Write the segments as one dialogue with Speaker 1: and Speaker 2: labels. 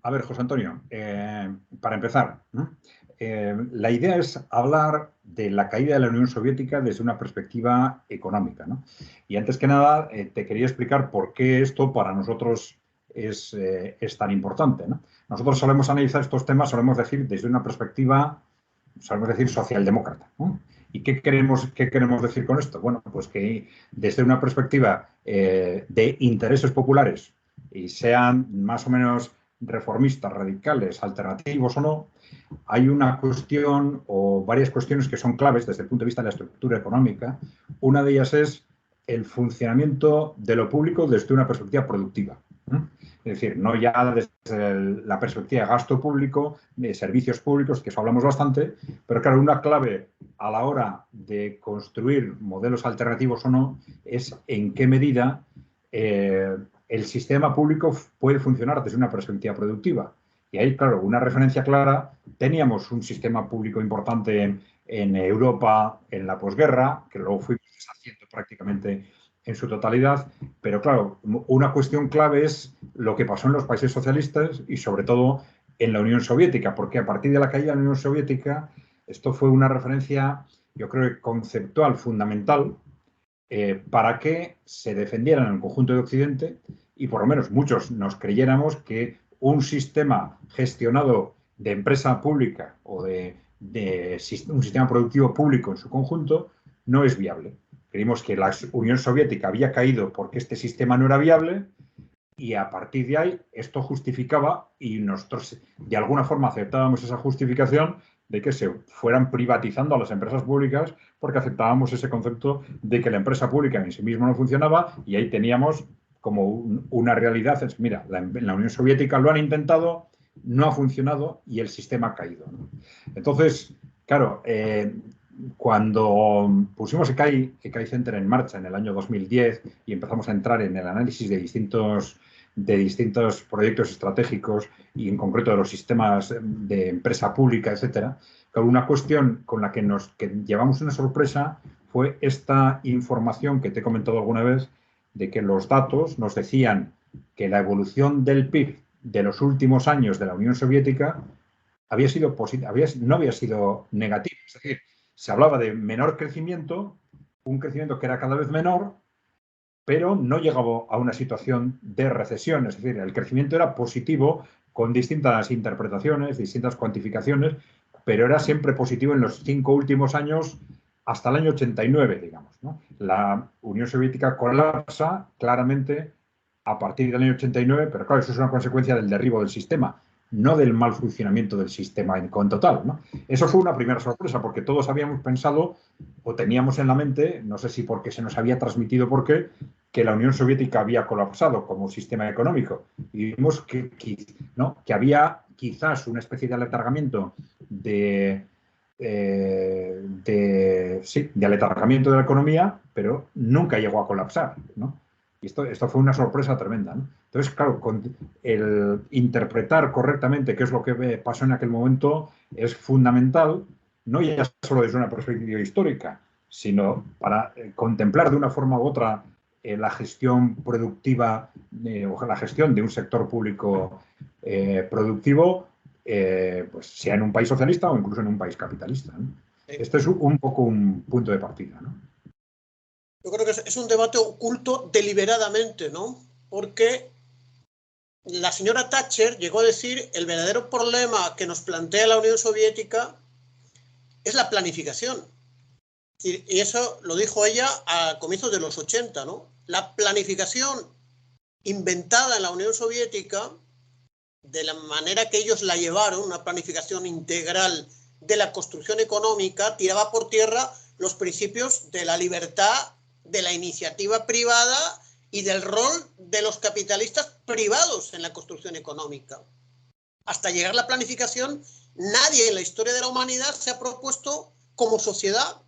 Speaker 1: A ver, José Antonio, para empezar, ¿no? La idea es hablar de la caída de la Unión Soviética desde una perspectiva económica, ¿no? Y antes que nada, te quería explicar por qué esto para nosotros es tan importante, ¿no? Nosotros solemos analizar estos temas, solemos decir, desde una perspectiva, solemos decir, socialdemócrata, ¿no? ¿Y qué queremos decir con esto? Bueno, pues que desde una perspectiva de intereses populares, y sean más o menos reformistas, radicales, alternativos o no, hay una cuestión o varias cuestiones que son claves desde el punto de vista de la estructura económica. Una de ellas es el funcionamiento de lo público desde una perspectiva productiva. Es decir, no ya desde la perspectiva de gasto público, de servicios públicos, que eso hablamos bastante, pero claro, una clave a la hora de construir modelos alternativos o no es en qué medida el sistema público puede funcionar desde una perspectiva productiva. Y ahí, claro, una referencia clara, teníamos un sistema público importante en Europa en la posguerra, que luego fuimos deshaciendo prácticamente en su totalidad, pero claro, una cuestión clave es lo que pasó en los países socialistas y sobre todo en la Unión Soviética, porque a partir de la caída de la Unión Soviética, esto fue una referencia, yo creo que conceptual, fundamental, para que se defendieran en el conjunto de Occidente y por lo menos muchos nos creyéramos que un sistema gestionado de empresa pública o de un sistema productivo público en su conjunto no es viable. Creímos que la Unión Soviética había caído porque este sistema no era viable y a partir de ahí esto justificaba y nosotros de alguna forma aceptábamos esa justificación de que se fueran privatizando a las empresas públicas porque aceptábamos ese concepto de que la empresa pública en sí misma no funcionaba y ahí teníamos como una realidad. Es, mira, en la Unión Soviética lo han intentado, no ha funcionado y el sistema ha caído, ¿no? Entonces, claro, cuando pusimos ECAI Center en marcha en el año 2010 y empezamos a entrar en el análisis de distintos proyectos estratégicos y en concreto de los sistemas de empresa pública, etcétera, una cuestión con la que llevamos una sorpresa fue esta información que te he comentado alguna vez de que los datos nos decían que la evolución del PIB de los últimos años de la Unión Soviética había sido no había sido negativo. Es decir, se hablaba de menor crecimiento, un crecimiento que era cada vez menor, pero no llegaba a una situación de recesión. Es decir, el crecimiento era positivo con distintas interpretaciones, distintas cuantificaciones, pero era siempre positivo en los 5 últimos años hasta el año 89, digamos, ¿no? La Unión Soviética colapsa claramente a partir del año 89, pero claro, eso es una consecuencia del derribo del sistema, no del mal funcionamiento del sistema en total, ¿no? Eso fue una primera sorpresa, porque todos habíamos pensado o teníamos en la mente, no sé si porque se nos había transmitido por qué, que la Unión Soviética había colapsado como sistema económico. Y vimos ¿no? que había quizás una especie de aletargamiento de aletargamiento de la economía, pero nunca llegó a colapsar, ¿no? Y esto fue una sorpresa tremenda, ¿no? Entonces, claro, el interpretar correctamente qué es lo que pasó en aquel momento es fundamental, no ya solo desde una perspectiva histórica, sino para contemplar de una forma u otra la gestión productiva o la gestión de un sector público productivo, pues sea en un país socialista o incluso en un país capitalista, ¿no? Este es un poco un punto de partida, ¿no?
Speaker 2: Yo creo que es un debate oculto deliberadamente, ¿no? Porque la señora Thatcher llegó a decir el verdadero problema que nos plantea la Unión Soviética es la planificación. Y eso lo dijo ella a comienzos de los 80, ¿no? La planificación inventada en la Unión Soviética, de la manera que ellos la llevaron, una planificación integral de la construcción económica, tiraba por tierra los principios de la libertad, de la iniciativa privada y del rol de los capitalistas privados en la construcción económica. Hasta llegar a la planificación, nadie en la historia de la humanidad se ha propuesto como sociedad,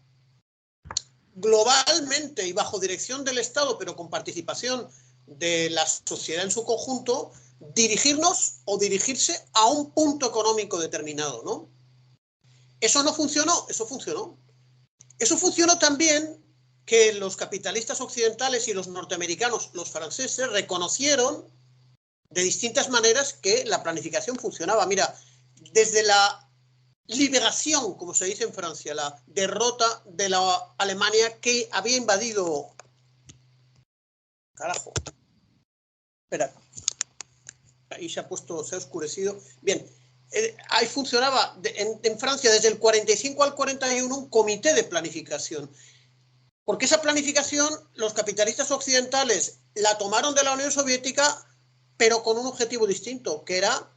Speaker 2: globalmente y bajo dirección del Estado, pero con participación de la sociedad en su conjunto, dirigirnos o dirigirse a un punto económico determinado, ¿no? Eso no funcionó, eso funcionó. Eso funcionó también que los capitalistas occidentales y los norteamericanos, los franceses, reconocieron de distintas maneras que la planificación funcionaba. Mira, desde la liberación, como se dice en Francia, la derrota de la Alemania que había invadido... Carajo. Espera. Ahí se ha oscurecido. Bien, ahí funcionaba en Francia desde el 45 al 41 un comité de planificación. Porque esa planificación los capitalistas occidentales la tomaron de la Unión Soviética, pero con un objetivo distinto, que era,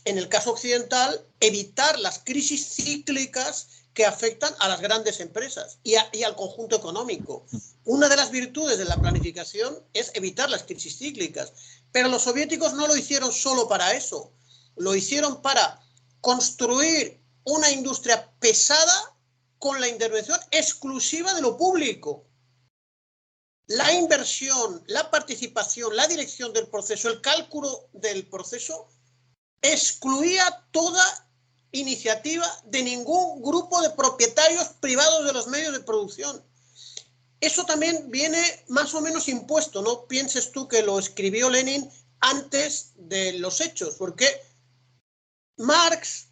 Speaker 2: en el caso occidental, evitar las crisis cíclicas que afectan a las grandes empresas y al conjunto económico. Una de las virtudes de la planificación es evitar las crisis cíclicas, pero los soviéticos no lo hicieron solo para eso, lo hicieron para construir una industria pesada con la intervención exclusiva de lo público. La inversión, la participación, la dirección del proceso, el cálculo del proceso excluía toda iniciativa de ningún grupo de propietarios privados de los medios de producción. Eso también viene más o menos impuesto, no pienses tú que lo escribió Lenin antes de los hechos, porque Marx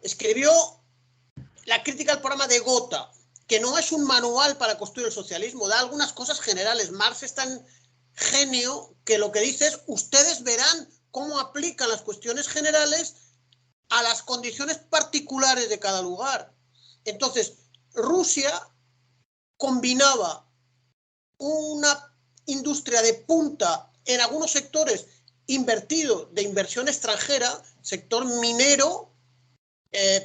Speaker 2: escribió la crítica al programa de Gotha, que no es un manual para construir el socialismo, da algunas cosas generales. Marx es tan genio que lo que dice es, ustedes verán cómo aplican las cuestiones generales a las condiciones particulares de cada lugar. Entonces, Rusia combinaba una industria de punta en algunos sectores invertido de inversión extranjera, sector minero,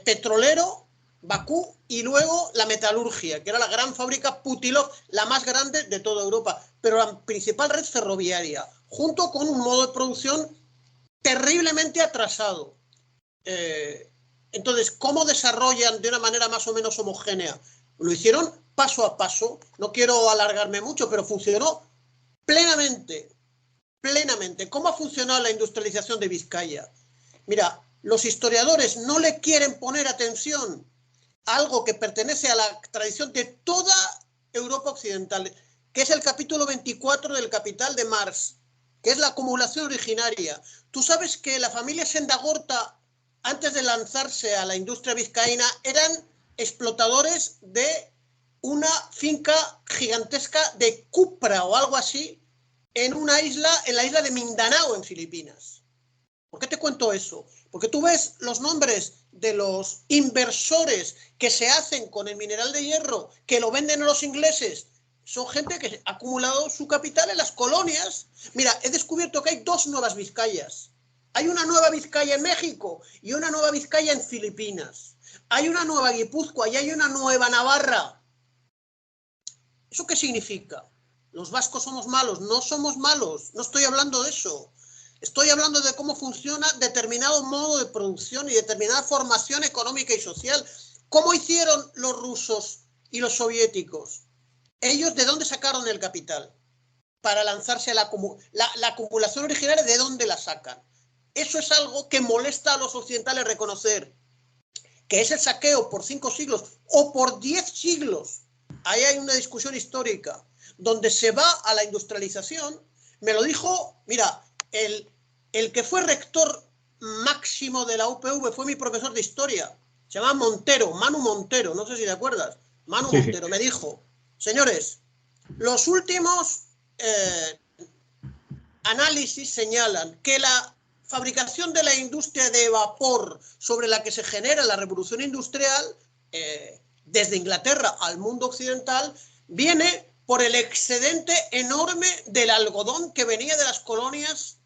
Speaker 2: petrolero, Bakú, y luego la metalurgia, que era la gran fábrica Putilov, la más grande de toda Europa, pero la principal red ferroviaria, junto con un modo de producción terriblemente atrasado. Entonces, ¿cómo desarrollan de una manera más o menos homogénea? Lo hicieron paso a paso, no quiero alargarme mucho, pero funcionó plenamente, plenamente. ¿Cómo ha funcionado la industrialización de Vizcaya? Mira, los historiadores no le quieren poner atención a algo que pertenece a la tradición de toda Europa occidental, que es el capítulo 24 del Capital de Marx, que es la acumulación originaria. Tú sabes que la familia Sendagorta, antes de lanzarse a la industria vizcaína, eran explotadores de una finca gigantesca de cupra o algo así en una isla, en la isla de Mindanao, en Filipinas. ¿Por qué te cuento eso? Porque tú ves los nombres de los inversores que se hacen con el mineral de hierro, que lo venden a los ingleses. Son gente que ha acumulado su capital en las colonias. Mira, he descubierto que hay dos nuevas Vizcayas. Hay una nueva Vizcaya en México y una nueva Vizcaya en Filipinas. Hay una nueva Guipúzcoa y hay una nueva Navarra. ¿Eso qué significa? Los vascos somos malos. No somos malos. No estoy hablando de eso. Estoy hablando de cómo funciona determinado modo de producción y determinada formación económica y social. ¿Cómo hicieron los rusos y los soviéticos? ¿Ellos de dónde sacaron el capital? Para lanzarse a la acumulación originaria, ¿de dónde la sacan? Eso es algo que molesta a los occidentales reconocer, que es el saqueo por 5 siglos o por 10 siglos. Ahí hay una discusión histórica, donde se va a la industrialización. Me lo dijo, mira, el que fue rector máximo de la UPV fue mi profesor de historia. Se llama Montero, Manu Montero, no sé si te acuerdas. Manu Montero me dijo, señores, los últimos análisis señalan que la fabricación de la industria de vapor sobre la que se genera la revolución industrial, desde Inglaterra al mundo occidental, viene por el excedente enorme del algodón que venía de las colonias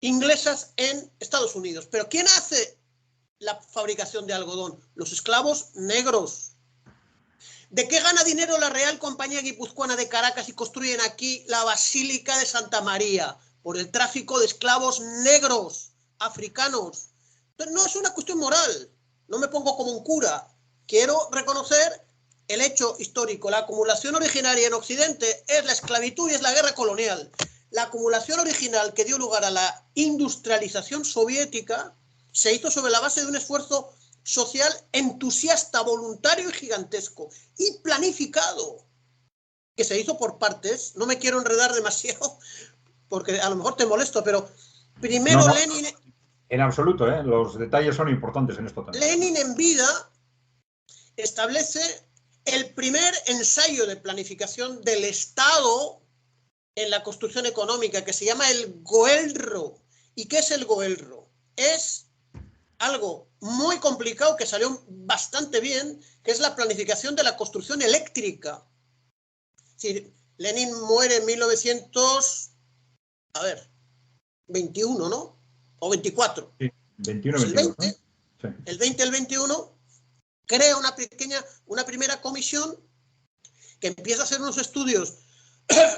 Speaker 2: inglesas en Estados Unidos. ¿Pero quién hace la fabricación de algodón? Los esclavos negros. ¿De qué gana dinero la Real Compañía Guipuzcoana de Caracas y construyen aquí la Basílica de Santa María? Por el tráfico de esclavos negros, africanos. Entonces, no es una cuestión moral. No me pongo como un cura. Quiero reconocer el hecho histórico. La acumulación originaria en Occidente es la esclavitud y es la guerra colonial. La acumulación original que dio lugar a la industrialización soviética se hizo sobre la base de un esfuerzo social entusiasta, voluntario y gigantesco, y planificado, que se hizo por partes. No me quiero enredar demasiado, porque a lo mejor te molesto, pero primero
Speaker 1: No, no,
Speaker 2: Lenin...
Speaker 1: en absoluto, los detalles son importantes en esto también.
Speaker 2: Lenin en vida establece el primer ensayo de planificación del Estado en la construcción económica, que se llama el Goelro. ¿Y qué es el Goelro? Es algo muy complicado que salió bastante bien, que es la planificación de la construcción eléctrica. Es decir, Lenin muere en 1921, ¿no? O 24.
Speaker 1: Sí, 21,
Speaker 2: Pues
Speaker 1: 22, ¿no? Sí.
Speaker 2: El 20, el 21, crea una primera comisión que empieza a hacer unos estudios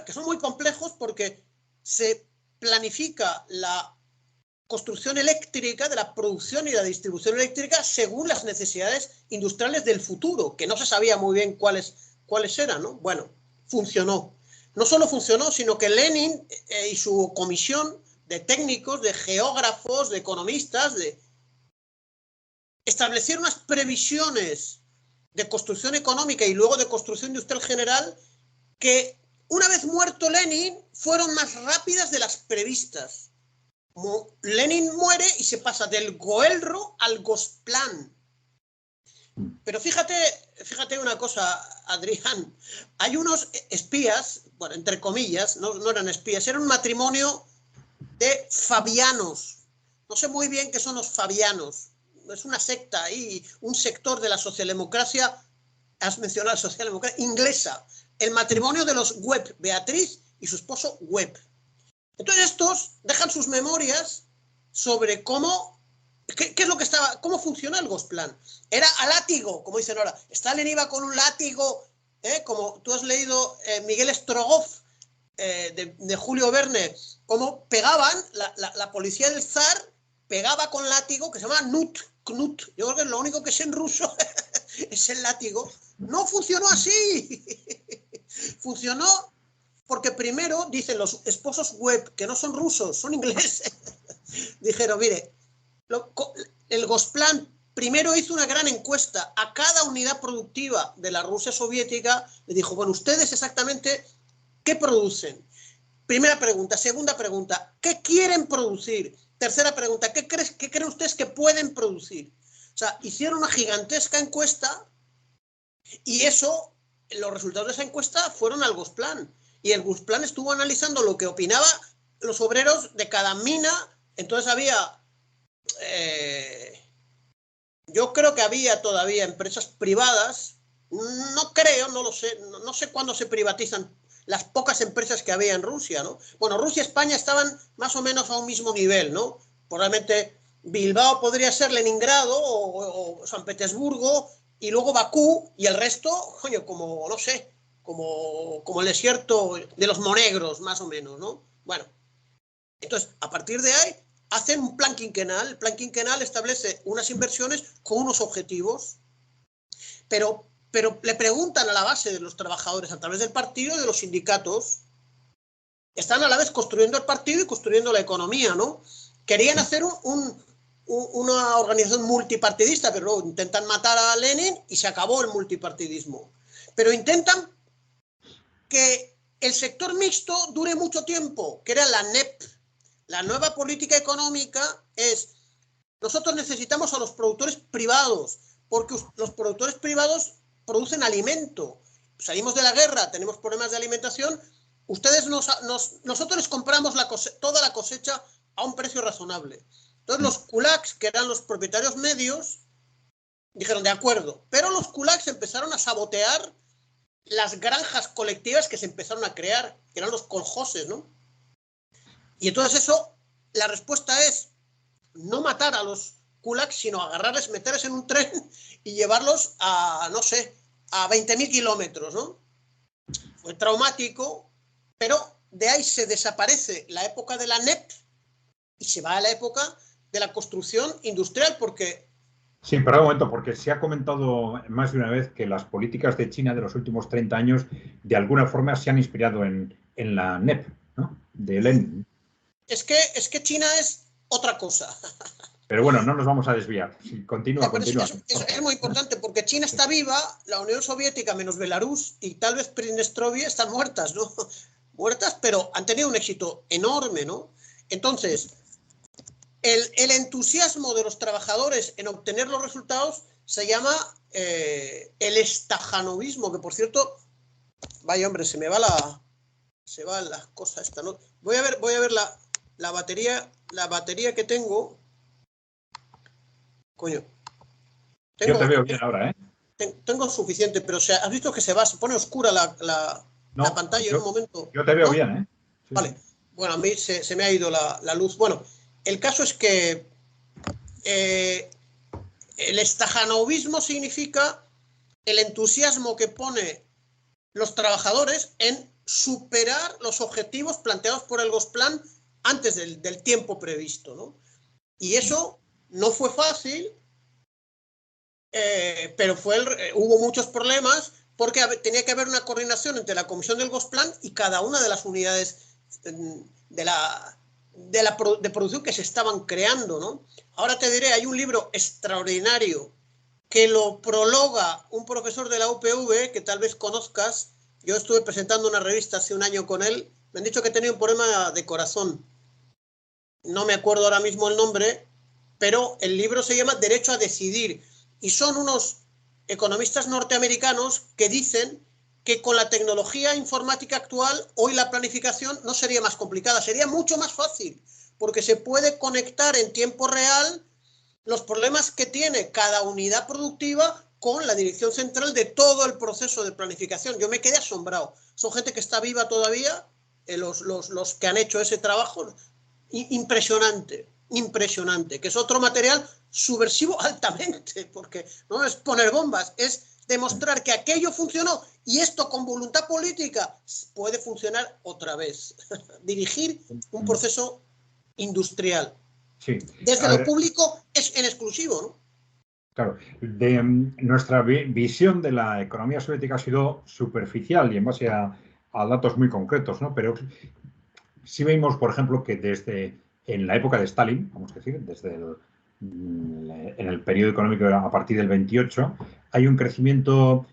Speaker 2: que son muy complejos porque se planifica la construcción eléctrica, de la producción y la distribución eléctrica según las necesidades industriales del futuro, que no se sabía muy bien cuáles eran, ¿no? Bueno, funcionó. No solo funcionó, sino que Lenin y su comisión de técnicos, de geógrafos, de economistas, establecieron unas previsiones de construcción económica y luego de construcción industrial general que, una vez muerto Lenin, fueron más rápidas de las previstas. Lenin muere y se pasa del Goelro al Gosplan. Pero fíjate una cosa, Adrián. Hay unos espías, bueno, entre comillas, no eran espías, era un matrimonio de fabianos. No sé muy bien qué son los fabianos. Es una secta ahí, un sector de la socialdemocracia, has mencionado la socialdemocracia inglesa. El matrimonio de los Webb, Beatriz y su esposo Webb. Entonces estos dejan sus memorias sobre cómo, qué es lo que estaba, cómo funciona el Gosplan. Era a látigo, como dicen ahora. Stalin iba con un látigo, como tú has leído Miguel Strogoff, de Julio Verne, cómo pegaban, la policía del zar pegaba con látigo, que se llama knut. Yo creo que es lo único que sé en ruso, es el látigo. No funcionó así. Funcionó porque primero, dicen los esposos Webb, que no son rusos, son ingleses, dijeron, mire, el Gosplan primero hizo una gran encuesta a cada unidad productiva de la Rusia soviética, le dijo, bueno, ustedes exactamente, ¿qué producen? Primera pregunta. Segunda pregunta, ¿qué quieren producir? Tercera pregunta, ¿qué creen ustedes que pueden producir? O sea, hicieron una gigantesca encuesta y los resultados de esa encuesta fueron al Gosplan. Y el Gosplan estuvo analizando lo que opinaban los obreros de cada mina. Entonces había, yo creo que había todavía empresas privadas, no lo sé, no sé cuándo se privatizan las pocas empresas que había en Rusia, ¿no? Bueno, Rusia y España estaban más o menos a un mismo nivel, ¿no? Probablemente Bilbao podría ser Leningrado o San Petersburgo y luego Bakú y el resto, coño, como, no sé, como el desierto de los monegros, más o menos, ¿no? Bueno, entonces, a partir de ahí, hacen un plan quinquenal. El plan quinquenal establece unas inversiones con unos objetivos, pero le preguntan a la base de los trabajadores a través del partido y de los sindicatos. Están a la vez construyendo el partido y construyendo la economía, ¿no? Querían hacer una organización multipartidista, pero luego intentan matar a Lenin y se acabó el multipartidismo. Pero intentan que el sector mixto dure mucho tiempo, que era la NEP. La nueva política económica es, nosotros necesitamos a los productores privados, porque los productores privados producen alimento. Salimos de la guerra, tenemos problemas de alimentación, nosotros les compramos toda la cosecha a un precio razonable. Entonces los kulaks, que eran los propietarios medios, dijeron de acuerdo, pero los kulaks empezaron a sabotear las granjas colectivas que se empezaron a crear, que eran los koljoses, ¿no? Y entonces la respuesta es no matar a los kulaks, sino agarrarles, meterles en un tren y llevarlos a, no sé, a 20.000 kilómetros, ¿no? Fue traumático, pero de ahí se desaparece la época de la NEP y se va a la época de la construcción industrial, porque...
Speaker 1: Sí, pero un momento, porque se ha comentado más de una vez que las políticas de China de los últimos 30 años de alguna forma se han inspirado en la NEP, ¿no? De Lenin.
Speaker 2: Es que China es otra cosa.
Speaker 1: Pero bueno, no nos vamos a desviar. Sí, continúa.
Speaker 2: Es muy importante porque China está viva, la Unión Soviética menos Belarus y tal vez Pridnestrovia están muertas, ¿no? muertas, pero han tenido un éxito enorme, ¿no? Entonces, el entusiasmo de los trabajadores en obtener los resultados se llama el estajanovismo, que por cierto, vaya hombre, se va la cosa esta, ¿no? Voy a ver la batería que tengo. Coño.
Speaker 1: Yo te veo bien ahora, ¿eh?
Speaker 2: Tengo suficiente, pero has visto que se pone oscura la pantalla en un momento.
Speaker 1: Yo te veo
Speaker 2: ¿no?
Speaker 1: bien, ¿eh?
Speaker 2: Sí. Vale. Bueno, a mí se me ha ido la luz. Bueno, el caso es que el estajanovismo significa el entusiasmo que pone los trabajadores en superar los objetivos planteados por el Gosplan antes del tiempo previsto, ¿no? Y eso no fue fácil, pero hubo muchos problemas porque tenía que haber una coordinación entre la comisión del Gosplan y cada una de las unidades de producción que se estaban creando, ¿no? Ahora te diré, hay un libro extraordinario que lo prologa un profesor de la UPV que tal vez conozcas. Yo estuve presentando una revista hace un año con él. Me han dicho que tenía un problema de corazón. No me acuerdo ahora mismo el nombre, pero el libro se llama Derecho a Decidir. Y son unos economistas norteamericanos que dicen que con la tecnología informática actual, hoy la planificación no sería más complicada, sería mucho más fácil, porque se puede conectar en tiempo real los problemas que tiene cada unidad productiva con la dirección central de todo el proceso de planificación. Yo me quedé asombrado. Son gente que está viva todavía, los que han hecho ese trabajo. Impresionante, que es otro material subversivo altamente, porque no es poner bombas, es demostrar que aquello funcionó y esto con voluntad política puede funcionar otra vez. Dirigir un proceso industrial.
Speaker 1: Sí.
Speaker 2: Desde lo público es en exclusivo, ¿no?
Speaker 1: Claro, nuestra visión de la economía soviética ha sido superficial y en base a datos muy concretos, ¿no? Pero sí vimos, por ejemplo, que desde en la época de Stalin, vamos a decir, en el periodo económico a partir del 28, hay un crecimiento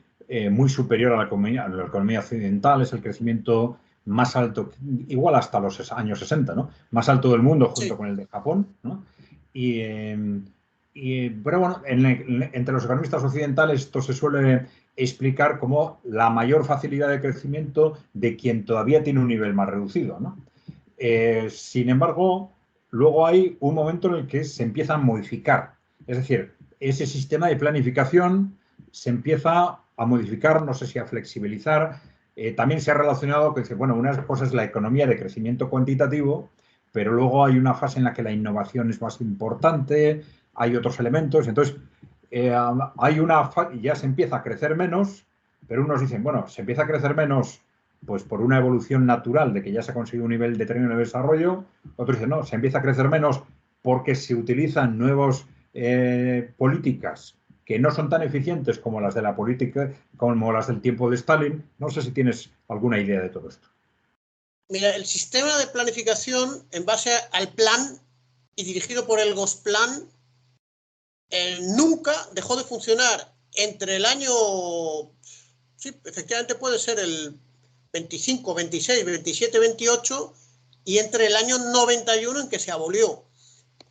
Speaker 1: muy superior a la economía occidental, es el crecimiento más alto, igual hasta los años 60, ¿no? Más alto del mundo junto con el de Japón, ¿no? Pero bueno, entre los economistas occidentales esto se suele explicar como la mayor facilidad de crecimiento de quien todavía tiene un nivel más reducido, ¿no? Sin embargo, luego hay un momento en el que se empieza a modificar. Es decir, ese sistema de planificación se empieza a modificar, no sé si a flexibilizar. También se ha relacionado con que, bueno, una cosa es la economía de crecimiento cuantitativo, pero luego hay una fase en la que la innovación es más importante, hay otros elementos. Entonces, ya se empieza a crecer menos, pero unos dicen, bueno, se empieza a crecer menos pues por una evolución natural de que ya se ha conseguido un nivel determinado de desarrollo. Otros dicen, no, se empieza a crecer menos porque se utilizan nuevas políticas que no son tan eficientes como las de la política, como las del tiempo de Stalin. No sé si tienes alguna idea de todo esto.
Speaker 2: Mira, el sistema de planificación en base al plan y dirigido por el Gosplan nunca dejó de funcionar entre el año, sí, efectivamente puede ser el 25, 26, 27, 28 y entre el año 91 en que se abolió.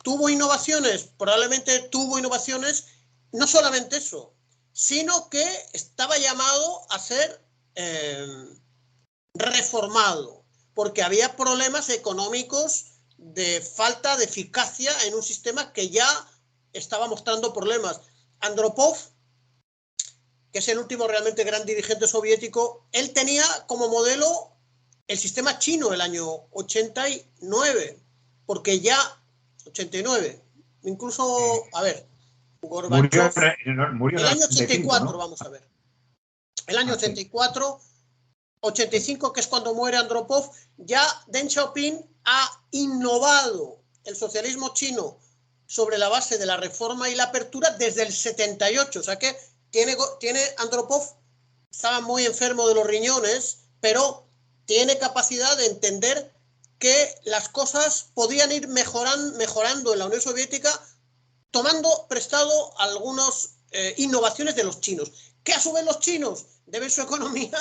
Speaker 2: ¿Tuvo innovaciones? Probablemente tuvo innovaciones, no solamente eso, sino que estaba llamado a ser reformado, porque había problemas económicos de falta de eficacia en un sistema que ya estaba mostrando problemas. Andropov, que es el último realmente gran dirigente soviético, él tenía como modelo el sistema chino el año 89, porque ya 89, incluso, a ver, Gorbachev,
Speaker 1: murió
Speaker 2: el
Speaker 1: en el
Speaker 2: año 84,
Speaker 1: ¿no?
Speaker 2: Vamos a ver, el año 84, 85, que es cuando muere Andropov, ya Deng Xiaoping ha innovado el socialismo chino sobre la base de la reforma y la apertura desde el 78, o sea que tiene Andropov, estaba muy enfermo de los riñones, pero tiene capacidad de entender que las cosas podían ir mejorando en la Unión Soviética tomando prestado algunas innovaciones de los chinos, que a su vez los chinos deben su economía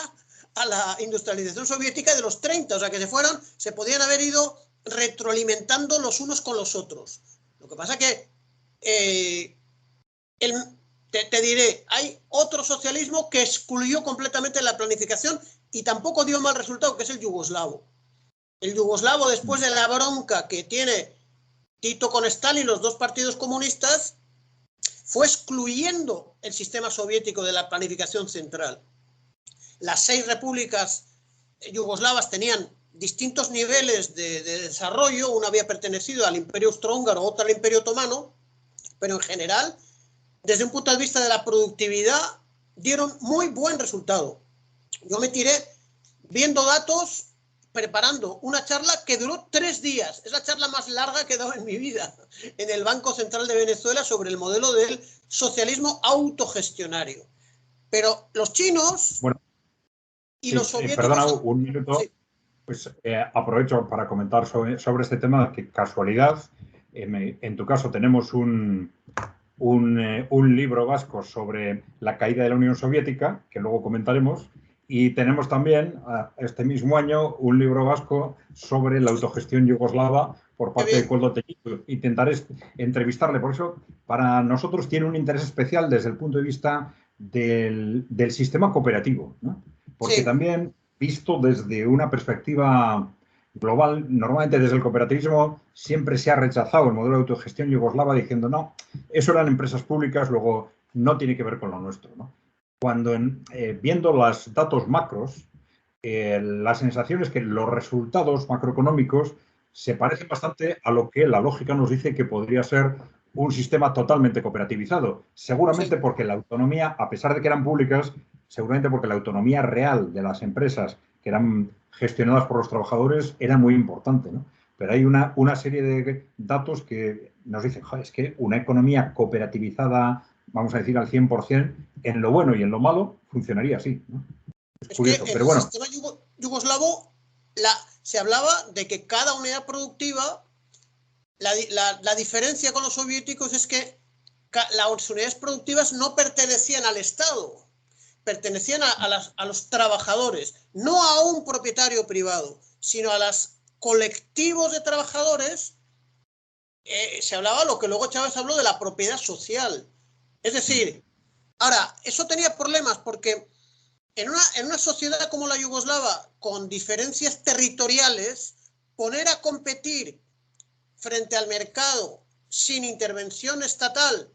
Speaker 2: a la industrialización soviética de los 30, o sea que se podían haber ido retroalimentando los unos con los otros. Lo que pasa que te diré, hay otro socialismo que excluyó completamente la planificación y tampoco dio mal resultado, que es el yugoslavo. El yugoslavo, después de la bronca que tiene Tito con Stalin, los dos partidos comunistas, fue excluyendo el sistema soviético de la planificación central. Las 6 repúblicas yugoslavas tenían distintos niveles de desarrollo, una había pertenecido al Imperio Austrohúngaro, otra al Imperio Otomano, pero en general, desde un punto de vista de la productividad, dieron muy buen resultado. Yo me tiré viendo datos, preparando una charla que duró 3 días. Es la charla más larga que he dado en mi vida en el Banco Central de Venezuela sobre el modelo del socialismo autogestionario. Pero los chinos y los soviéticos...
Speaker 1: Perdona un minuto.
Speaker 2: Sí.
Speaker 1: Pues aprovecho para comentar sobre este tema, que casualidad, en tu caso tenemos un libro vasco sobre la caída de la Unión Soviética, que luego comentaremos, y tenemos también, este mismo año, un libro vasco sobre la autogestión yugoslava por parte de Koldo Tellico. Intentaré entrevistarle, por eso para nosotros tiene un interés especial desde el punto de vista del sistema cooperativo, ¿no? Porque
Speaker 2: Sí.
Speaker 1: también, visto desde una perspectiva global, normalmente desde el cooperativismo siempre se ha rechazado el modelo de autogestión yugoslava diciendo no, eso eran empresas públicas, luego no tiene que ver con lo nuestro, ¿no? Cuando viendo los datos macros, la sensación es que los resultados macroeconómicos se parecen bastante a lo que la lógica nos dice que podría ser un sistema totalmente cooperativizado. Seguramente porque la autonomía, a pesar de que eran públicas, seguramente porque la autonomía real de las empresas que eran gestionadas por los trabajadores era muy importante, ¿no? Pero hay una serie de datos que nos dicen, es que una economía cooperativizada, vamos a decir al 100%, en lo bueno y en lo malo, funcionaría así, ¿no? Es curioso,
Speaker 2: que
Speaker 1: pero
Speaker 2: en
Speaker 1: bueno.
Speaker 2: el sistema yugoslavo se hablaba de que cada unidad productiva, la diferencia con los soviéticos es que las unidades productivas no pertenecían al Estado, pertenecían a los trabajadores, no a un propietario privado, sino a los colectivos de trabajadores. Se hablaba lo que luego Chávez habló de la propiedad social. Es decir, ahora, eso tenía problemas porque en una sociedad como la yugoslava, con diferencias territoriales, poner a competir frente al mercado sin intervención estatal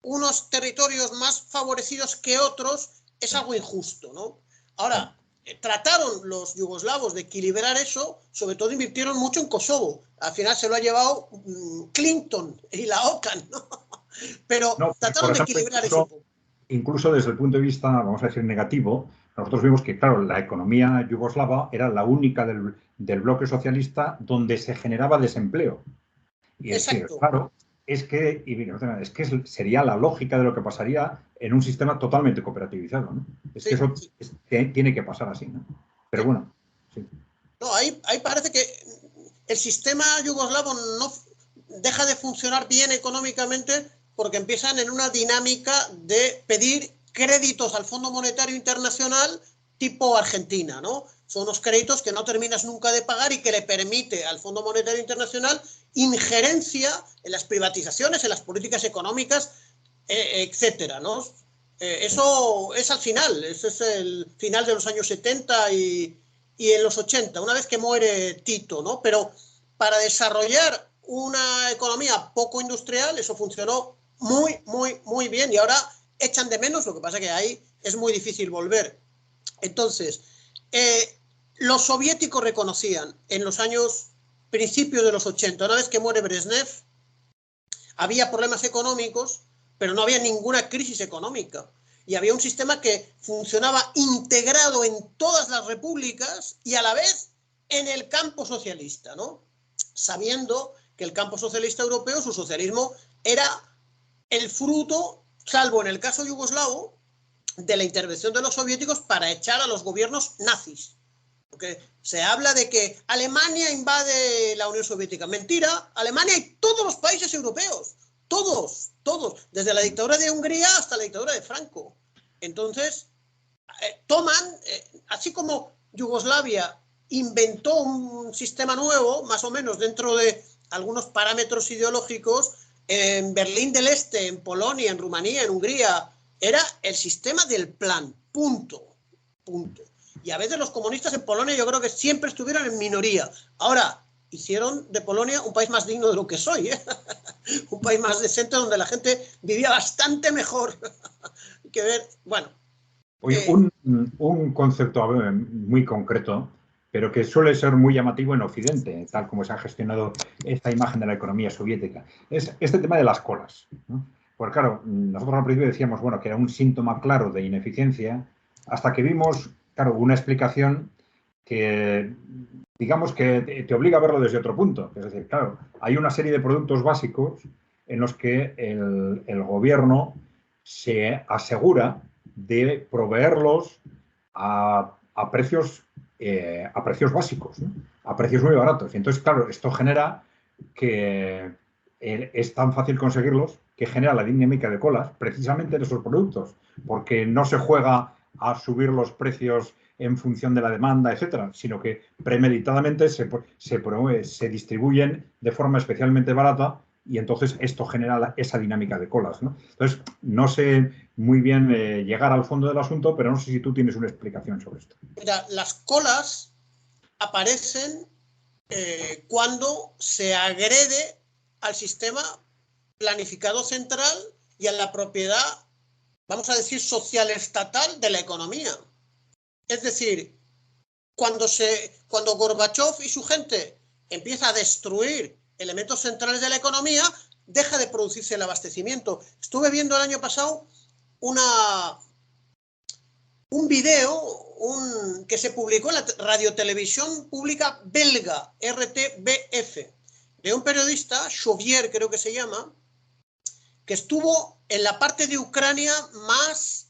Speaker 2: unos territorios más favorecidos que otros es algo injusto, ¿no? Ahora, trataron los yugoslavos de equilibrar eso, sobre todo invirtieron mucho en Kosovo. Al final se lo ha llevado Clinton y la OCAN, ¿no? Pero
Speaker 1: no,
Speaker 2: trataron de equilibrar eso un poco.
Speaker 1: Incluso desde el punto de vista, vamos a decir, negativo, nosotros vimos que, claro, la economía yugoslava era la única del bloque socialista donde se generaba desempleo. Y es decir, claro, es que sería la lógica de lo que pasaría en un sistema totalmente cooperativizado, ¿no? Es que eso tiene que pasar así, ¿no? Pero bueno, sí.
Speaker 2: No, ahí parece que el sistema yugoslavo no deja de funcionar bien económicamente porque empiezan en una dinámica de pedir créditos al Fondo Monetario Internacional tipo Argentina, ¿no? Son unos créditos que no terminas nunca de pagar y que le permite al Fondo Monetario Internacional injerencia en las privatizaciones, en las políticas económicas, etcétera, ¿no? Eso es al final, ese es el final de los años 70 y en los 80, una vez que muere Tito, ¿no? Pero para desarrollar una economía poco industrial, eso funcionó muy bien y ahora echan de menos, lo que pasa que ahí es muy difícil volver. Entonces, los soviéticos reconocían en los años principios de los 80, una vez que muere Brezhnev, había problemas económicos, pero no había ninguna crisis económica. Y había un sistema que funcionaba integrado en todas las repúblicas y a la vez en el campo socialista, ¿no? Sabiendo que el campo socialista europeo, su socialismo, era el fruto, salvo en el caso yugoslavo, de la intervención de los soviéticos para echar a los gobiernos nazis. Porque se habla de que Alemania invade la Unión Soviética. Mentira, Alemania y todos los países europeos. Todos, desde la dictadura de Hungría hasta la dictadura de Franco. Entonces, así como Yugoslavia inventó un sistema nuevo, más o menos dentro de algunos parámetros ideológicos, en Berlín del Este, en Polonia, en Rumanía, en Hungría, era el sistema del plan, punto. Y a veces los comunistas en Polonia yo creo que siempre estuvieron en minoría. Ahora, hicieron de Polonia un país más digno de lo que soy, ¿eh? Un país más decente donde la gente vivía bastante mejor. Hay que ver, bueno.
Speaker 1: Oye, un concepto muy concreto, pero que suele ser muy llamativo en Occidente, tal como se ha gestionado esta imagen de la economía soviética, es este tema de las colas, ¿no? Porque claro, nosotros al principio decíamos, bueno, que era un síntoma claro de ineficiencia, hasta que vimos, claro, una explicación que, digamos, que te obliga a verlo desde otro punto. Es decir, claro, hay una serie de productos básicos en los que el gobierno se asegura de proveerlos a precios básicos, ¿no? A precios muy baratos. Y entonces, claro, esto genera que es tan fácil conseguirlos que genera la dinámica de colas precisamente de esos productos, porque no se juega a subir los precios en función de la demanda, etcétera, sino que premeditadamente se distribuyen de forma especialmente barata y entonces esto genera esa dinámica de colas, ¿no? Entonces, no sé muy bien llegar al fondo del asunto, pero no sé si tú tienes una explicación sobre esto.
Speaker 2: Mira, las colas aparecen cuando se agrede al sistema planificado central y a la propiedad, vamos a decir, social estatal de la economía. Es decir, cuando Gorbachov y su gente empieza a destruir elementos centrales de la economía, deja de producirse el abastecimiento. Estuve viendo el año pasado un video que se publicó en la radiotelevisión pública belga, RTBF, de un periodista, Chauvier creo que se llama, que estuvo en la parte de Ucrania más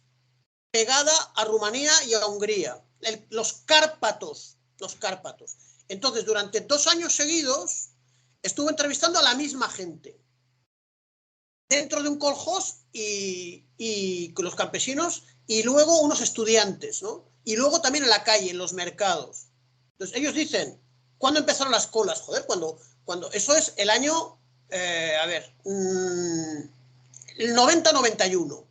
Speaker 2: pegada a Rumanía y a Hungría, los Cárpatos. Entonces, durante 2 años seguidos, estuvo entrevistando a la misma gente, dentro de un koljós y los campesinos, y luego unos estudiantes, ¿no? Y luego también en la calle, en los mercados. Entonces, ellos dicen, ¿cuándo empezaron las colas? Joder, cuando eso es el año, el 90-91.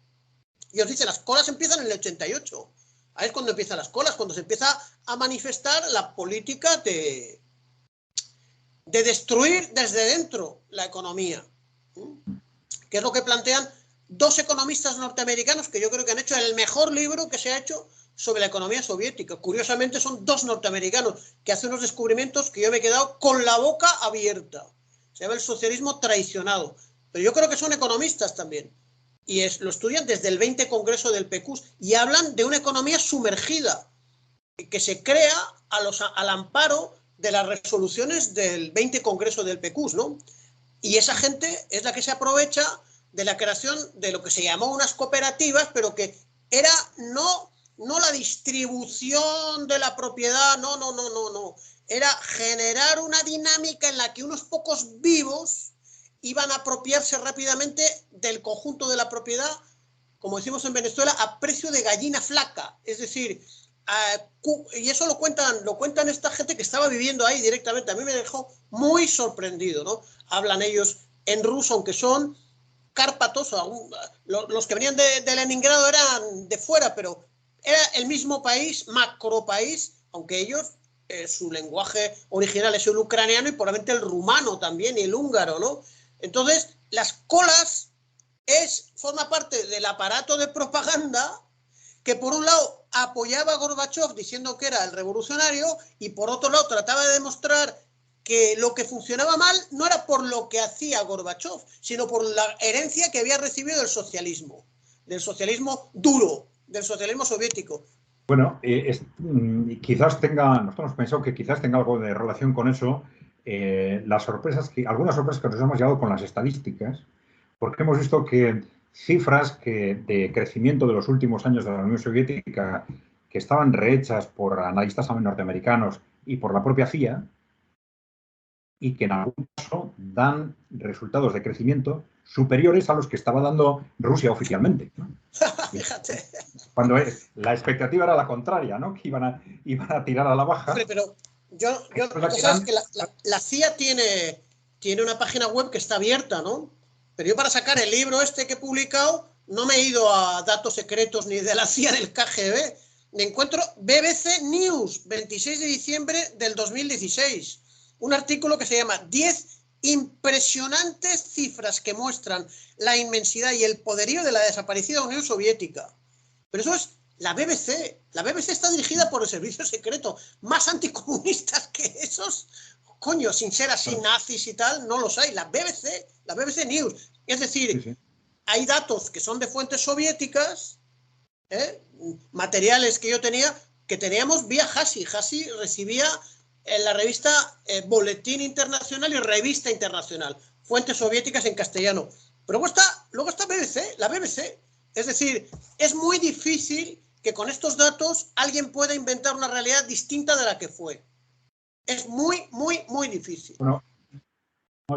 Speaker 2: Y os dice, las colas empiezan en el 88. Ahí es cuando empiezan las colas, cuando se empieza a manifestar la política de destruir desde dentro la economía. Que es lo que plantean 2 economistas norteamericanos que yo creo que han hecho el mejor libro que se ha hecho sobre la economía soviética. Curiosamente son 2 norteamericanos que hacen unos descubrimientos que yo me he quedado con la boca abierta. Se llama El socialismo traicionado. Pero yo creo que son economistas también. Y lo estudian desde el 20 Congreso del PQS y hablan de una economía sumergida que se crea al amparo de las resoluciones del 20 Congreso del PQS, ¿no? Y esa gente es la que se aprovecha de la creación de lo que se llamó unas cooperativas, pero que era no la distribución de la propiedad, no. Era generar una dinámica en la que unos pocos vivos iban a apropiarse rápidamente del conjunto de la propiedad, como decimos en Venezuela, a precio de gallina flaca. Es decir, y eso lo cuentan esta gente que estaba viviendo ahí directamente. A mí me dejó muy sorprendido, ¿no? Hablan ellos en ruso, aunque son cárpatos, los que venían de Leningrado eran de fuera, pero era el mismo país, macro país, aunque ellos, su lenguaje original es el ucraniano y probablemente el rumano también y el húngaro, ¿no? Entonces, las colas forma parte del aparato de propaganda que por un lado apoyaba a Gorbachov diciendo que era el revolucionario y por otro lado trataba de demostrar que lo que funcionaba mal no era por lo que hacía Gorbachov, sino por la herencia que había recibido del socialismo duro, del socialismo soviético.
Speaker 1: Bueno, nosotros hemos pensado que quizás tenga algo de relación con eso, algunas sorpresas que nos hemos llevado con las estadísticas, porque hemos visto que cifras de crecimiento de los últimos años de la Unión Soviética, que estaban rehechas por analistas norteamericanos y por la propia CIA, y que en algún caso dan resultados de crecimiento superiores a los que estaba dando Rusia oficialmente, ¿no?
Speaker 2: Fíjate.
Speaker 1: Cuando la expectativa era la contraria, ¿no? Que iban a tirar a la baja.
Speaker 2: Hombre, pero ya sabes que la CIA tiene una página web que está abierta, ¿no? Pero yo para sacar el libro este que he publicado no me he ido a datos secretos ni de la CIA del KGB. Me encuentro BBC News, 26 de diciembre del 2016. Un artículo que se llama 10 impresionantes cifras que muestran la inmensidad y el poderío de la desaparecida Unión Soviética. Pero eso es la BBC. La BBC está dirigida por el servicio secreto. Más anticomunistas que esos, coño, sin ser así nazis y tal, no los hay. La BBC News. Es decir, sí. Hay datos que son de fuentes soviéticas, materiales que que teníamos vía Hassi. Hassi recibía en la revista Boletín Internacional y Revista Internacional, fuentes soviéticas en castellano. Pero luego está la BBC. Es decir, es muy difícil que con estos datos alguien pueda inventar una realidad distinta de la que fue. Es muy, muy, muy difícil.
Speaker 1: Bueno,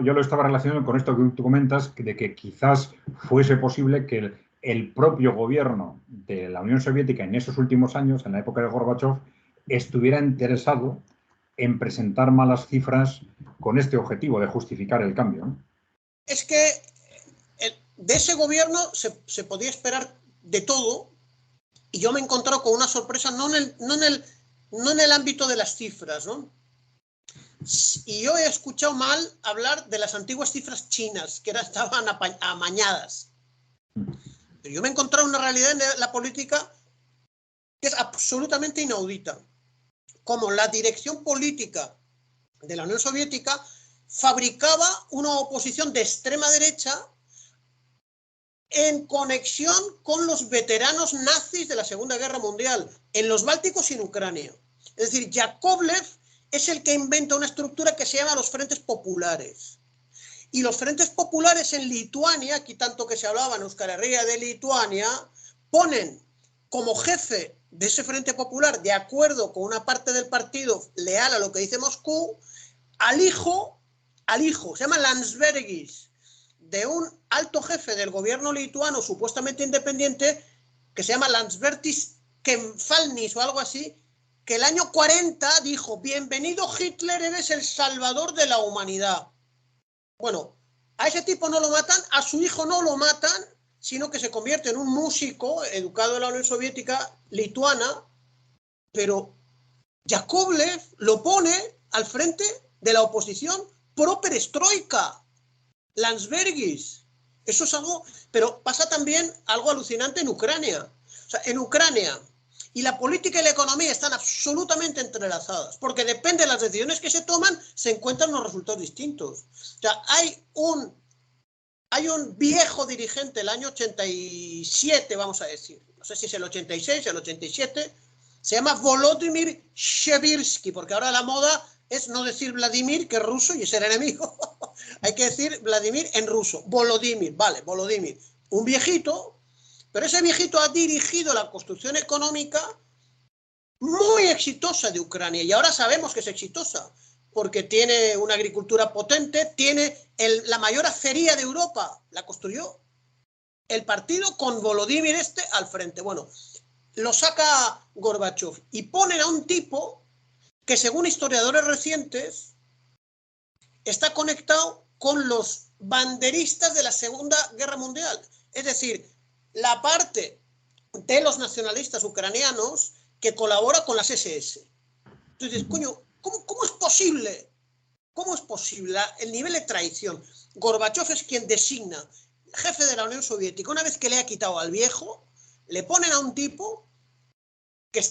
Speaker 1: yo lo estaba relacionando con esto que tú comentas, de que quizás fuese posible que el propio gobierno de la Unión Soviética en esos últimos años, en la época de Gorbachev, estuviera interesado en presentar malas cifras con este objetivo de justificar el cambio, ¿no?
Speaker 2: Es que de ese gobierno se podía esperar de todo, y yo me he encontrado con una sorpresa, no en el ámbito de las cifras, ¿no? Y yo he escuchado mal hablar de las antiguas cifras chinas, que estaban amañadas. Pero yo me he encontrado una realidad en la política que es absolutamente inaudita. Como la dirección política de la Unión Soviética fabricaba una oposición de extrema derecha en conexión con los veteranos nazis de la Segunda Guerra Mundial, en los Bálticos y en Ucrania. Es decir, Yakovlev es el que inventa una estructura que se llama los Frentes Populares. Y los Frentes Populares en Lituania, aquí tanto que se hablaba en Euskal Herria de Lituania, ponen como jefe de ese Frente Popular, de acuerdo con una parte del partido leal a lo que dice Moscú, al hijo, se llama Landsbergis, de un alto jefe del gobierno lituano supuestamente independiente, que se llama Landsbergis Kemfalnis o algo así, que el año 40 dijo: bienvenido Hitler, eres el salvador de la humanidad. Bueno, a ese tipo no lo matan, a su hijo no lo matan, sino que se convierte en un músico educado en la Unión Soviética lituana, pero Yakovlev lo pone al frente de la oposición pro perestroika. Landsbergis. Eso es algo, pero pasa también algo alucinante en Ucrania. O sea, en Ucrania y la política y la economía están absolutamente entrelazadas, porque depende de las decisiones que se toman, se encuentran los resultados distintos. O sea, hay un viejo dirigente del año 87, vamos a decir, no sé si es el 86, el 87, se llama Volodymyr Shevirsky, porque ahora la moda es no decir Vladimir, que es ruso y es el enemigo. Hay que decir Vladimir en ruso. Volodymyr, vale, Volodymyr. Un viejito, pero ese viejito ha dirigido la construcción económica muy exitosa de Ucrania, y ahora sabemos que es exitosa, porque tiene una agricultura potente, tiene la mayor acería de Europa, la construyó el partido con Volodymyr al frente. Bueno, lo saca Gorbachev y ponen a un tipo que, según historiadores recientes, está conectado con los banderistas de la Segunda Guerra Mundial. Es decir, la parte de los nacionalistas ucranianos que colabora con las SS. Entonces, coño, ¿cómo es posible? ¿Cómo es posible el nivel de traición? Gorbachev es quien designa jefe de la Unión Soviética. Una vez que le ha quitado al viejo, le ponen a un tipo que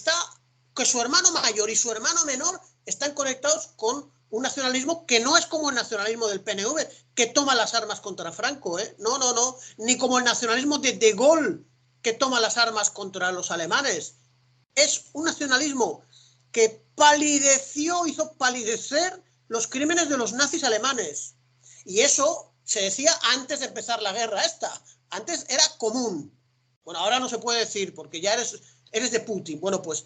Speaker 2: su hermano mayor y su hermano menor están conectados con un nacionalismo que no es como el nacionalismo del PNV, que toma las armas contra Franco, ¿eh? No, ni como el nacionalismo de De Gaulle, que toma las armas contra los alemanes. Es un nacionalismo que hizo palidecer los crímenes de los nazis alemanes. Y eso se decía antes de empezar la guerra esta. Antes era común. Bueno, ahora no se puede decir porque ya eres de Putin. Bueno, pues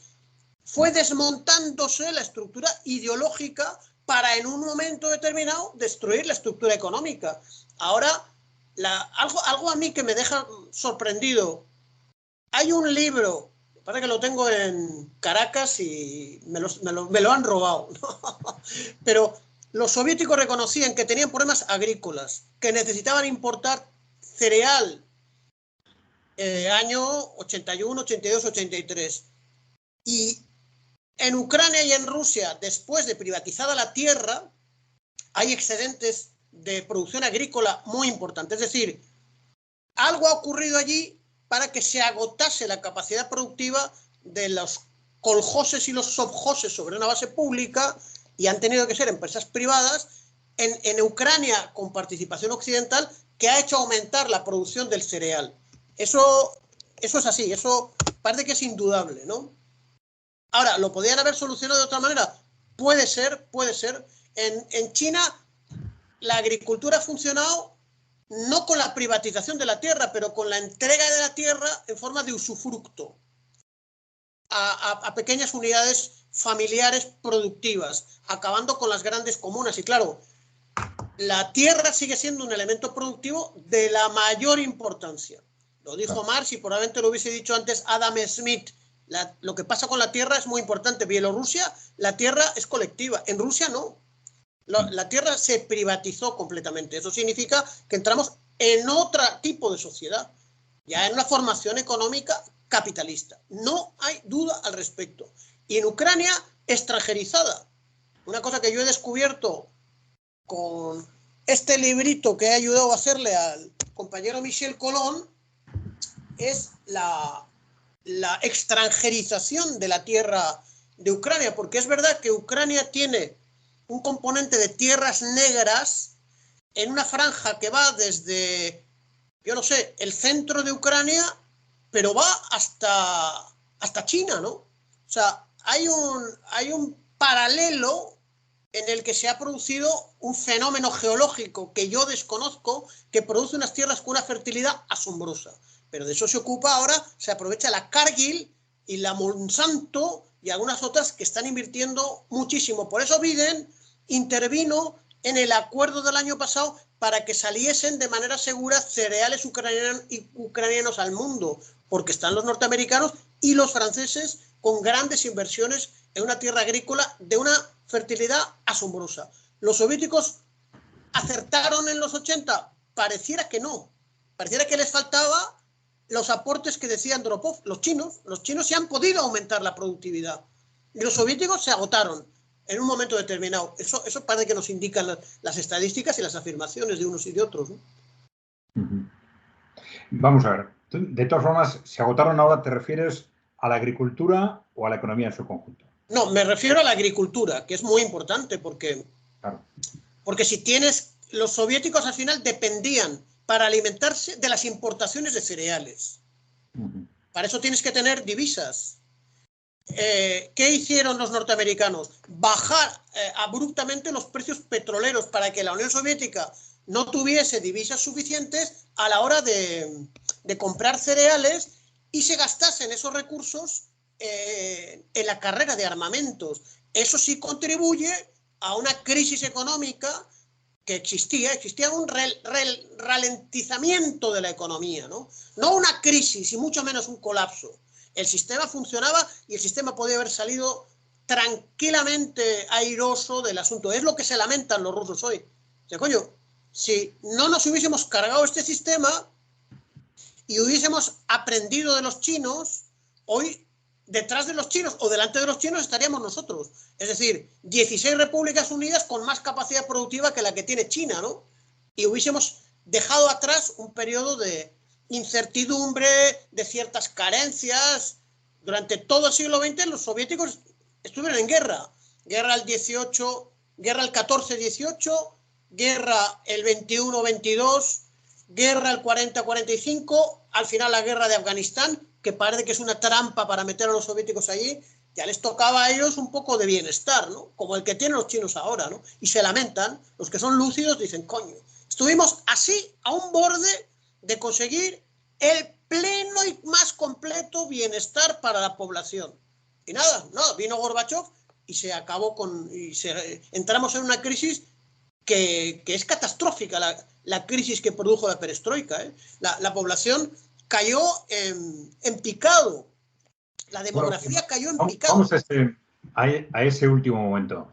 Speaker 2: fue desmontándose la estructura ideológica para en un momento determinado destruir la estructura económica. Ahora, algo a mí que me deja sorprendido. Hay un libro, parece que lo tengo en Caracas y me lo han robado, pero los soviéticos reconocían que tenían problemas agrícolas, que necesitaban importar cereal, año 81, 82, 83. Y en Ucrania y en Rusia, después de privatizada la tierra, hay excedentes de producción agrícola muy importantes. Es decir, algo ha ocurrido allí para que se agotase la capacidad productiva de los koljoses y los sovjoses sobre una base pública, y han tenido que ser empresas privadas en Ucrania con participación occidental, que ha hecho aumentar la producción del cereal. Eso es así, eso parece que es indudable, ¿no? Ahora, ¿lo podrían haber solucionado de otra manera? Puede ser, puede ser. En China la agricultura ha funcionado no con la privatización de la tierra, pero con la entrega de la tierra en forma de usufructo a pequeñas unidades familiares productivas, acabando con las grandes comunas. Y claro, la tierra sigue siendo un elemento productivo de la mayor importancia. Lo dijo Marx, y probablemente lo hubiese dicho antes Adam Smith. Lo que pasa con la tierra es muy importante. En Bielorrusia la tierra es colectiva, en Rusia no. La tierra se privatizó completamente. Eso significa que entramos en otro tipo de sociedad, ya en una formación económica capitalista. No hay duda al respecto. Y en Ucrania, extranjerizada. Una cosa que yo he descubierto con este librito que he ayudado a hacerle al compañero Michel Colón es la extranjerización de la tierra de Ucrania, porque es verdad que Ucrania tiene un componente de tierras negras en una franja que va desde, yo no sé, el centro de Ucrania, pero va hasta China, ¿no? O sea, hay un paralelo en el que se ha producido un fenómeno geológico que yo desconozco, que produce unas tierras con una fertilidad asombrosa. Pero de eso se ocupa ahora, se aprovecha la Cargill y la Monsanto y algunas otras que están invirtiendo muchísimo. Por eso Biden intervino en el acuerdo del año pasado para que saliesen de manera segura cereales ucranianos al mundo, porque están los norteamericanos y los franceses con grandes inversiones en una tierra agrícola de una fertilidad asombrosa. ¿Los soviéticos acertaron en los 80? Pareciera que no. Pareciera que les faltaba los aportes que decía Andropov. Los chinos sí han podido aumentar la productividad. Y los soviéticos se agotaron en un momento determinado. Eso parece que nos indican las estadísticas y las afirmaciones de unos y de otros, ¿no?
Speaker 1: Vamos a ver. De todas formas, ¿se agotaron ahora? ¿Te refieres a la agricultura o a la economía en su conjunto?
Speaker 2: No, me refiero a la agricultura, que es muy importante porque,
Speaker 1: claro,
Speaker 2: porque si tienes, los soviéticos al final dependían para alimentarse de las importaciones de cereales. Para eso tienes que tener divisas. ¿Qué hicieron los norteamericanos? Bajar abruptamente los precios petroleros para que la Unión Soviética no tuviese divisas suficientes a la hora de comprar cereales y se gastasen esos recursos en la carrera de armamentos. Eso sí contribuye a una crisis económica que existía un ralentizamiento de la economía, ¿no? No una crisis y mucho menos un colapso. El sistema funcionaba y el sistema podía haber salido tranquilamente airoso del asunto. Es lo que se lamentan los rusos hoy. O sea, coño, si no nos hubiésemos cargado este sistema y hubiésemos aprendido de los chinos, hoy detrás de los chinos o delante de los chinos estaríamos nosotros. Es decir, 16 repúblicas unidas con más capacidad productiva que la que tiene China, ¿no? Y hubiésemos dejado atrás un periodo de incertidumbre, de ciertas carencias. Durante todo el siglo XX los soviéticos estuvieron en guerra. Guerra el 18, guerra el 14-18, guerra el 21-22, guerra el 40-45, al final la guerra de Afganistán, que parece que es una trampa para meter a los soviéticos allí. Ya les tocaba a ellos un poco de bienestar, ¿no? Como el que tienen los chinos ahora, ¿no? Y se lamentan, los que son lúcidos dicen, coño, estuvimos así a un borde de conseguir el pleno y más completo bienestar para la población. Y nada, vino Gorbachev y se acabó entramos en una crisis que es catastrófica, la crisis que produjo la perestroika, ¿eh? La población cayó en picado, la
Speaker 1: Bueno,
Speaker 2: demografía cayó en
Speaker 1: vamos
Speaker 2: picado.
Speaker 1: a ese último momento.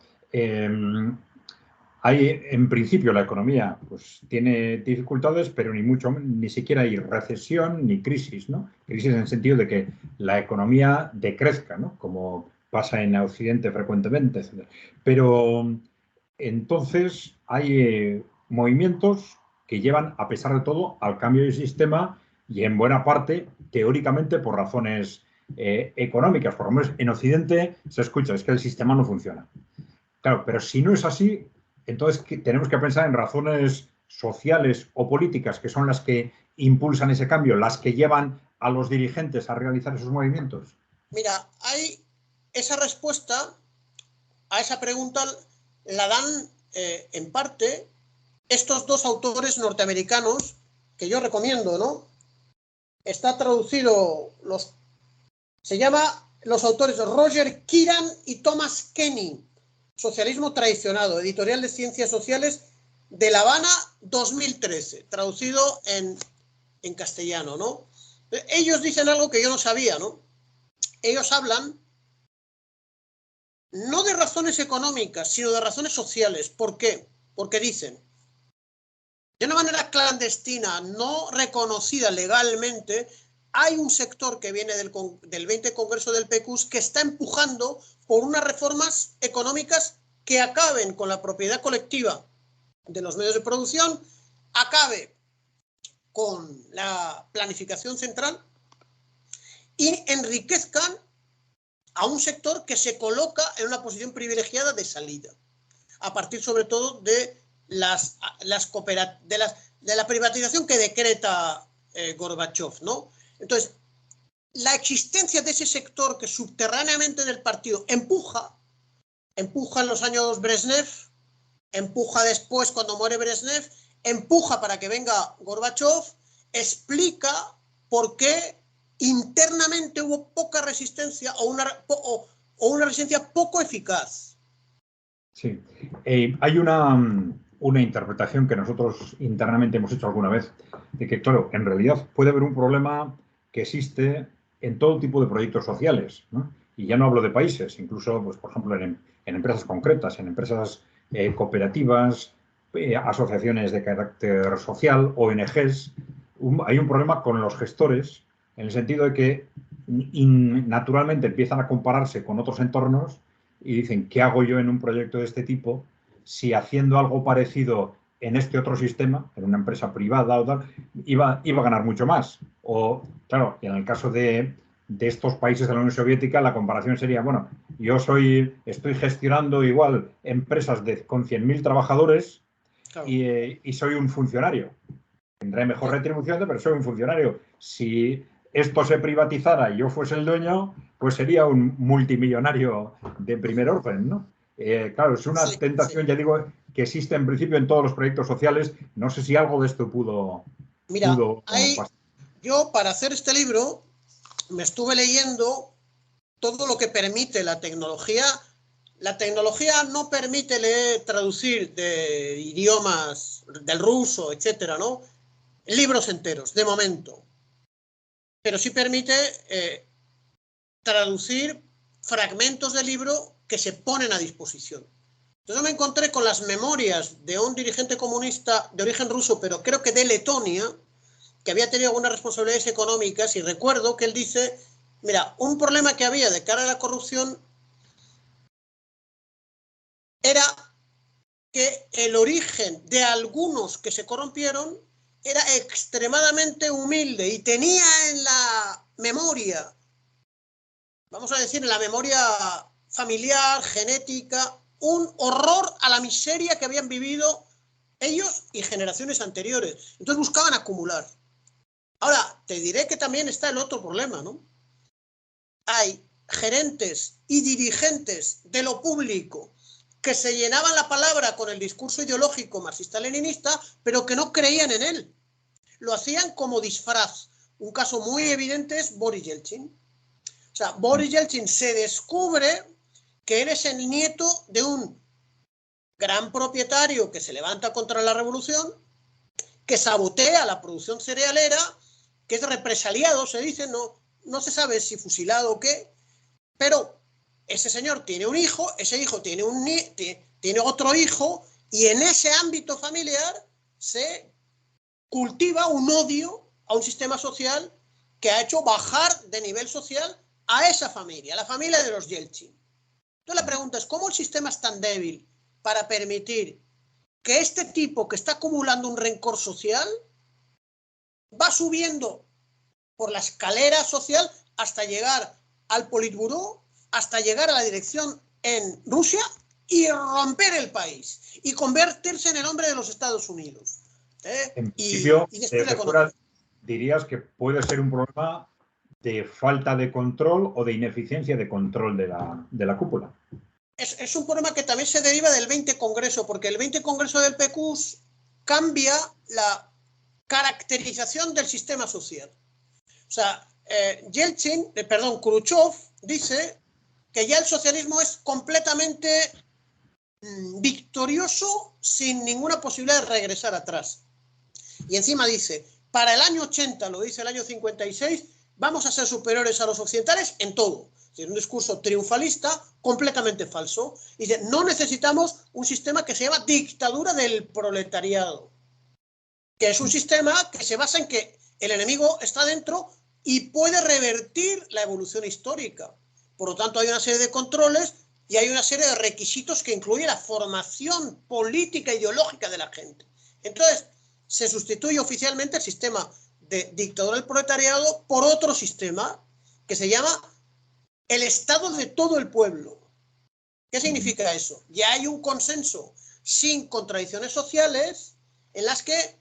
Speaker 1: Hay, en principio, la economía pues, tiene dificultades, pero ni siquiera hay recesión ni crisis, ¿no? Crisis en el sentido de que la economía decrezca, ¿no? Como pasa en Occidente frecuentemente, etc. Pero entonces hay movimientos que llevan, a pesar de todo, al cambio del sistema y en buena parte, teóricamente, por razones económicas. Por lo menos en Occidente se escucha, es que el sistema no funciona. Claro, pero si no es así, entonces tenemos que pensar en razones sociales o políticas que son las que impulsan ese cambio, las que llevan a los dirigentes a realizar esos movimientos.
Speaker 2: Mira, hay esa respuesta a esa pregunta la dan en parte estos dos autores norteamericanos que yo recomiendo, ¿no? Está traducido, se llama los autores Roger Kieran y Thomas Kenny, Socialismo Traicionado, Editorial de Ciencias Sociales de La Habana, 2013, traducido en castellano, ¿no? Ellos dicen algo que yo no sabía, ¿no? Ellos hablan no de razones económicas, sino de razones sociales. ¿Por qué? Porque dicen, de una manera clandestina, no reconocida legalmente, hay un sector que viene del 20 Congreso del PQS que está empujando por unas reformas económicas que acaben con la propiedad colectiva de los medios de producción, acabe con la planificación central y enriquezcan a un sector que se coloca en una posición privilegiada de salida, a partir sobre todo de la privatización que decreta Gorbachev, ¿no? Entonces, la existencia de ese sector que subterráneamente en el partido empuja en los años Brezhnev, empuja después cuando muere Brezhnev, empuja para que venga Gorbachev, explica por qué internamente hubo poca resistencia o una resistencia poco eficaz.
Speaker 1: Sí. Hay una interpretación que nosotros internamente hemos hecho alguna vez, de que, claro, en realidad puede haber un problema que existe en todo tipo de proyectos sociales, ¿no? Y ya no hablo de países, incluso, pues, por ejemplo, en empresas concretas, en empresas cooperativas, asociaciones de carácter social, ONGs. Hay un problema con los gestores, en el sentido de que naturalmente empiezan a compararse con otros entornos y dicen, ¿qué hago yo en un proyecto de este tipo si haciendo algo parecido en este otro sistema, en una empresa privada o tal, iba a ganar mucho más? O, claro, en el caso de estos países de la Unión Soviética, la comparación sería, bueno, yo estoy gestionando igual empresas con 100.000 trabajadores, claro, y soy un funcionario. Tendré mejor retribución, pero soy un funcionario. Si esto se privatizara y yo fuese el dueño, pues sería un multimillonario de primer orden, ¿no? Claro, es una tentación, ya digo, que existe en principio en todos los proyectos sociales. No sé si algo de esto pudo
Speaker 2: pasar. Yo, para hacer este libro, me estuve leyendo todo lo que permite la tecnología. La tecnología no permite traducir de idiomas, del ruso, etcétera, ¿no? Libros enteros, de momento. Pero sí permite traducir fragmentos de libro que se ponen a disposición. Entonces me encontré con las memorias de un dirigente comunista de origen ruso, pero creo que de Letonia, que había tenido algunas responsabilidades económicas, y recuerdo que él dice, mira, un problema que había de cara a la corrupción era que el origen de algunos que se corrompieron era extremadamente humilde y tenía en la memoria, vamos a decir, en la memoria familiar, genética, un horror a la miseria que habían vivido ellos y generaciones anteriores. Entonces buscaban acumular. Ahora, te diré que también está el otro problema, ¿no? Hay gerentes y dirigentes de lo público que se llenaban la palabra con el discurso ideológico marxista-leninista, pero que no creían en él. Lo hacían como disfraz. Un caso muy evidente es Boris Yeltsin. O sea, Boris Yeltsin se descubre que eres el nieto de un gran propietario que se levanta contra la revolución, que sabotea la producción cerealera, que es represaliado, se dice, no se sabe si fusilado o qué, pero ese señor tiene un hijo, ese hijo tiene otro hijo, y en ese ámbito familiar se cultiva un odio a un sistema social que ha hecho bajar de nivel social a esa familia, la familia de los Yeltsin. Entonces la pregunta es, ¿cómo el sistema es tan débil para permitir que este tipo que está acumulando un rencor social va subiendo por la escalera social hasta llegar al Politburó, hasta llegar a la dirección en Rusia y romper el país y convertirse en el hombre de los Estados Unidos?
Speaker 1: En principio,
Speaker 2: y después la
Speaker 1: fuera, dirías que puede ser un problema de falta de control o de ineficiencia de control de la cúpula.
Speaker 2: Es un problema que también se deriva del 20 Congreso, porque el 20 Congreso del PQS cambia la caracterización del sistema social. O sea, Khrushchev dice que ya el socialismo es completamente victorioso sin ninguna posibilidad de regresar atrás. Y encima dice, para el año 80, lo dice el año 56, vamos a ser superiores a los occidentales en todo. Es un discurso triunfalista completamente falso. Dice, no necesitamos un sistema que se llama dictadura del proletariado, que es un sistema que se basa en que el enemigo está dentro y puede revertir la evolución histórica. Por lo tanto, hay una serie de controles y hay una serie de requisitos que incluye la formación política e ideológica de la gente. Entonces, se sustituye oficialmente el sistema de dictadura del proletariado por otro sistema que se llama el Estado de todo el pueblo. ¿Qué significa eso? Ya hay un consenso sin contradicciones sociales en las que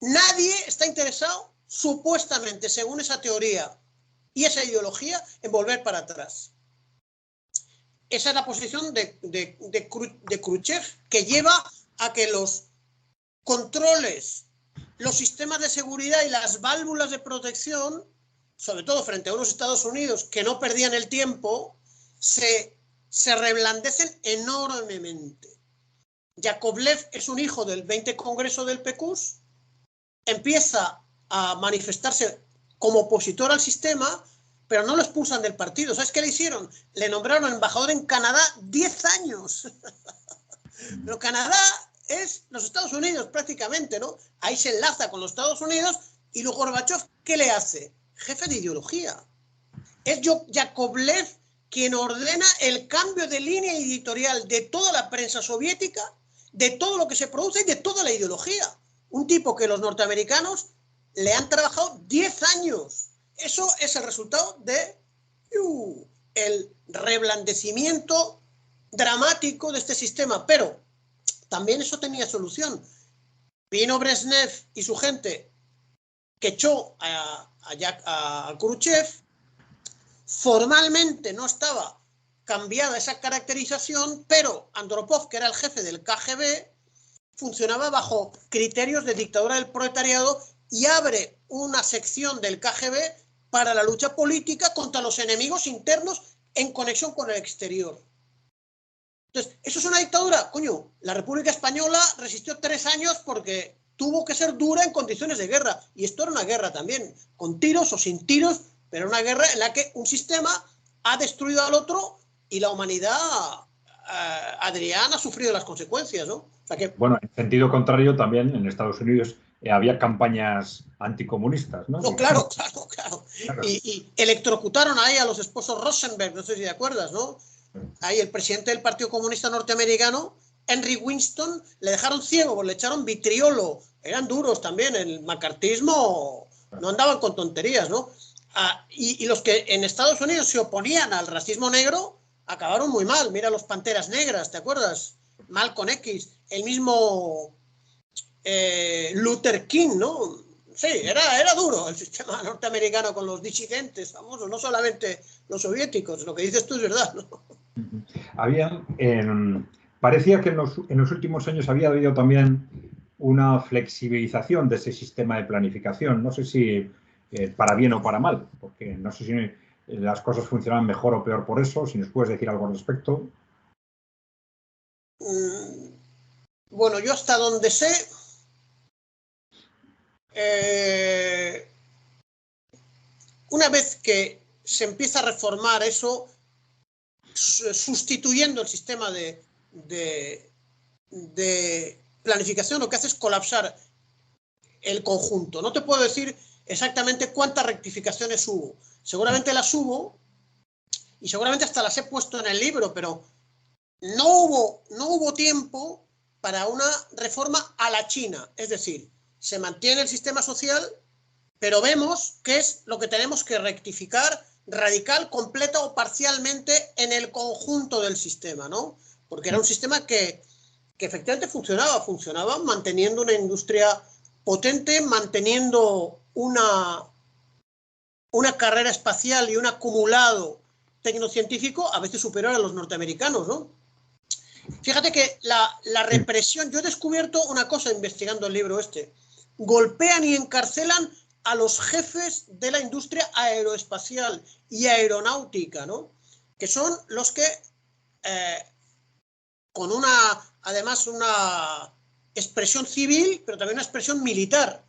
Speaker 2: nadie está interesado, supuestamente, según esa teoría y esa ideología, en volver para atrás. Esa es la posición de Khrushchev, que lleva a que los controles, los sistemas de seguridad y las válvulas de protección, sobre todo frente a unos Estados Unidos que no perdían el tiempo, se reblandecen enormemente. Yakovlev es un hijo del 20 Congreso del PQS, empieza a manifestarse como opositor al sistema, pero no lo expulsan del partido. ¿Sabes qué le hicieron? Le nombraron embajador en Canadá 10 años. Pero Canadá es los Estados Unidos prácticamente, ¿no? Ahí se enlaza con los Estados Unidos y luego Gorbachev, ¿qué le hace? Jefe de ideología. Es Yakovlev quien ordena el cambio de línea editorial de toda la prensa soviética, de todo lo que se produce y de toda la ideología. Un tipo que los norteamericanos le han trabajado 10 años. Eso es el resultado de el reblandecimiento dramático de este sistema. Pero también eso tenía solución. Vino Brezhnev y su gente que echó a Khrushchev. Formalmente no estaba cambiada esa caracterización, pero Andropov, que era el jefe del KGB, funcionaba bajo criterios de dictadura del proletariado y abre una sección del KGB para la lucha política contra los enemigos internos en conexión con el exterior. Entonces, ¿eso es una dictadura? Coño, la República Española resistió 3 años porque tuvo que ser dura en condiciones de guerra. Y esto era una guerra también, con tiros o sin tiros, pero una guerra en la que un sistema ha destruido al otro y la humanidad, Adrián, ha sufrido las consecuencias, ¿no? O sea que,
Speaker 1: bueno, en sentido contrario, también en Estados Unidos había campañas anticomunistas, ¿no?
Speaker 2: No, claro. Y electrocutaron ahí a los esposos Rosenberg, no sé si te acuerdas, ¿no? Ahí el presidente del Partido Comunista Norteamericano, Henry Winston, le dejaron ciego, le echaron vitriolo. Eran duros también, el macartismo no andaban con tonterías, ¿no? Y los que en Estados Unidos se oponían al racismo negro acabaron muy mal. Mira los Panteras Negras, ¿te acuerdas? Malcolm X, el mismo Luther King, ¿no? Sí, era duro el sistema norteamericano con los disidentes famosos, no solamente los soviéticos. Lo que dices tú es verdad, ¿no?
Speaker 1: Parecía que en los últimos años había habido también una flexibilización de ese sistema de planificación. No sé si para bien o para mal, porque no sé si las cosas funcionan mejor o peor por eso, si nos puedes decir algo al respecto.
Speaker 2: Bueno, yo hasta donde sé, una vez que se empieza a reformar eso, sustituyendo el sistema de planificación, lo que hace es colapsar el conjunto. No te puedo decir exactamente cuántas rectificaciones hubo. Seguramente las hubo y seguramente hasta las he puesto en el libro, pero no hubo tiempo para una reforma a la China. Es decir, se mantiene el sistema social, pero vemos qué es lo que tenemos que rectificar radical, completa o parcialmente en el conjunto del sistema, ¿no? Porque era un sistema que efectivamente funcionaba manteniendo una industria potente, manteniendo una carrera espacial y un acumulado tecnocientífico a veces superior a los norteamericanos, ¿no? Fíjate que la represión, yo he descubierto una cosa investigando el libro este, golpean y encarcelan a los jefes de la industria aeroespacial y aeronáutica, ¿no? Que son los que, con además una expresión civil, pero también una expresión militar,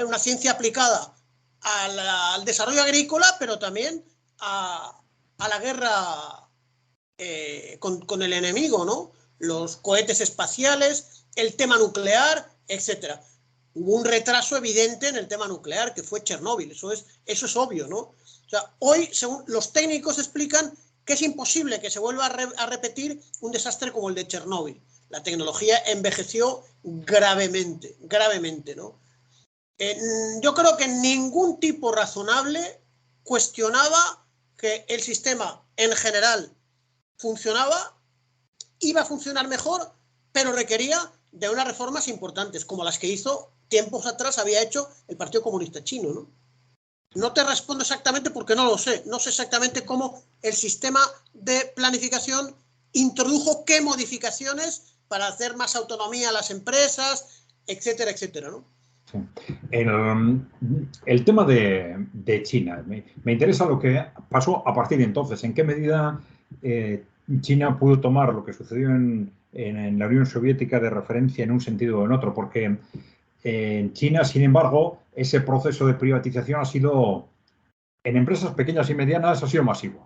Speaker 2: una ciencia aplicada al desarrollo agrícola, pero también a la guerra con el enemigo, ¿no? Los cohetes espaciales, el tema nuclear, etcétera. Hubo un retraso evidente en el tema nuclear, que fue Chernóbil, eso es obvio, ¿no? O sea, hoy, según los técnicos explican que es imposible que se vuelva a repetir un desastre como el de Chernóbil. La tecnología envejeció gravemente, ¿no? Yo creo que ningún tipo razonable cuestionaba que el sistema en general funcionaba, iba a funcionar mejor, pero requería de unas reformas importantes, como las que hizo tiempos atrás, había hecho el Partido Comunista Chino, ¿no? No te respondo exactamente porque no lo sé. No sé exactamente cómo el sistema de planificación introdujo qué modificaciones para hacer más autonomía a las empresas, etcétera, etcétera, ¿no?
Speaker 1: Sí. El tema de China, me interesa lo que pasó a partir de entonces. ¿En qué medida China pudo tomar lo que sucedió en la Unión Soviética de referencia en un sentido o en otro? Porque en China, sin embargo, ese proceso de privatización ha sido, en empresas pequeñas y medianas, ha sido masivo,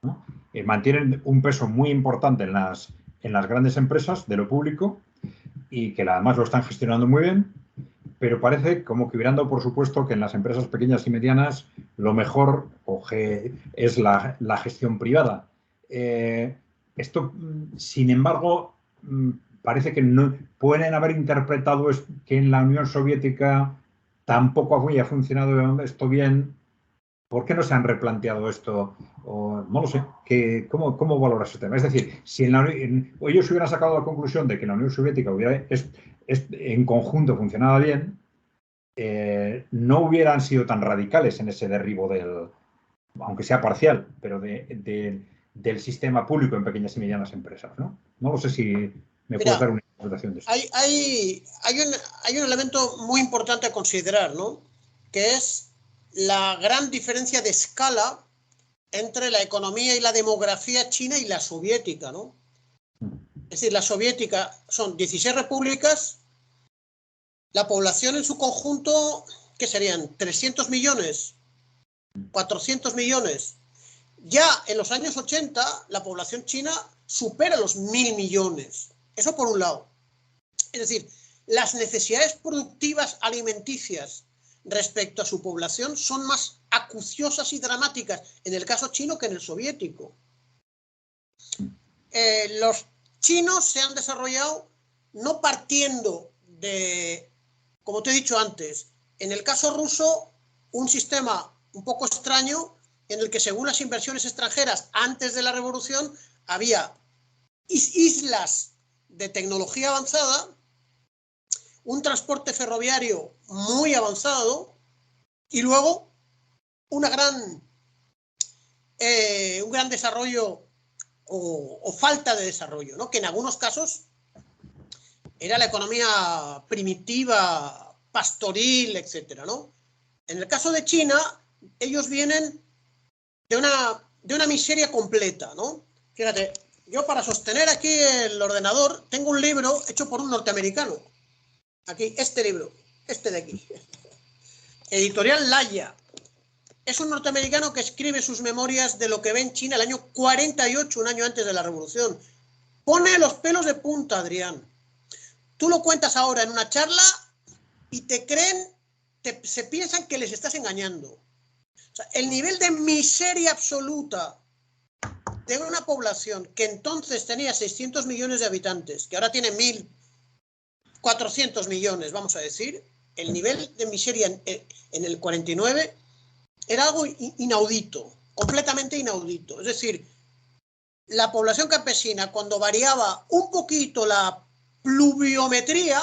Speaker 1: ¿no? Mantienen un peso muy importante en las grandes empresas de lo público y que además lo están gestionando muy bien, pero parece como que hubieran dado por supuesto que en las empresas pequeñas y medianas lo mejor es la gestión privada. Esto, sin embargo, parece que no pueden haber interpretado que en la Unión Soviética tampoco había funcionado esto bien. ¿Por qué no se han replanteado esto? O, no lo sé. ¿Cómo valoras ese tema? Es decir, si ellos hubieran sacado la conclusión de que la Unión Soviética en conjunto funcionaba bien, no hubieran sido tan radicales en ese derribo aunque sea parcial, pero del sistema público en pequeñas y medianas empresas, ¿no? No lo sé si me puedes dar una interpretación de esto.
Speaker 2: Hay un elemento muy importante a considerar, ¿no? Que es la gran diferencia de escala entre la economía y la demografía china y la soviética, ¿no? Es decir, la soviética son 16 repúblicas, la población en su conjunto, ¿qué serían? 300 millones, 400 millones. Ya en los años 80, la población china supera los 1.000 millones. Eso por un lado. Es decir, las necesidades productivas alimenticias respecto a su población son más acuciosas y dramáticas en el caso chino que en el soviético. Los chinos se han desarrollado no partiendo de, como te he dicho antes, en el caso ruso, un sistema un poco extraño en el que según las inversiones extranjeras antes de la revolución había islas de tecnología avanzada, un transporte ferroviario muy avanzado y luego un gran desarrollo o falta de desarrollo, ¿no? Que en algunos casos era la economía primitiva, pastoril, etcétera, ¿no? En el caso de China, ellos vienen de una miseria completa, ¿no? Fíjate, yo para sostener aquí el ordenador tengo un libro hecho por un norteamericano. Aquí, este libro, este de aquí. Editorial Laya. Es un norteamericano que escribe sus memorias de lo que ve en China el año 48, un año antes de la revolución. Pone los pelos de punta, Adrián. Tú lo cuentas ahora en una charla y te creen, se piensan que les estás engañando. O sea, el nivel de miseria absoluta de una población que entonces tenía 600 millones de habitantes, que ahora tiene 1.400 millones, vamos a decir, el nivel de miseria en el 49 era algo inaudito, completamente inaudito. Es decir, la población campesina, cuando variaba un poquito la pluviometría,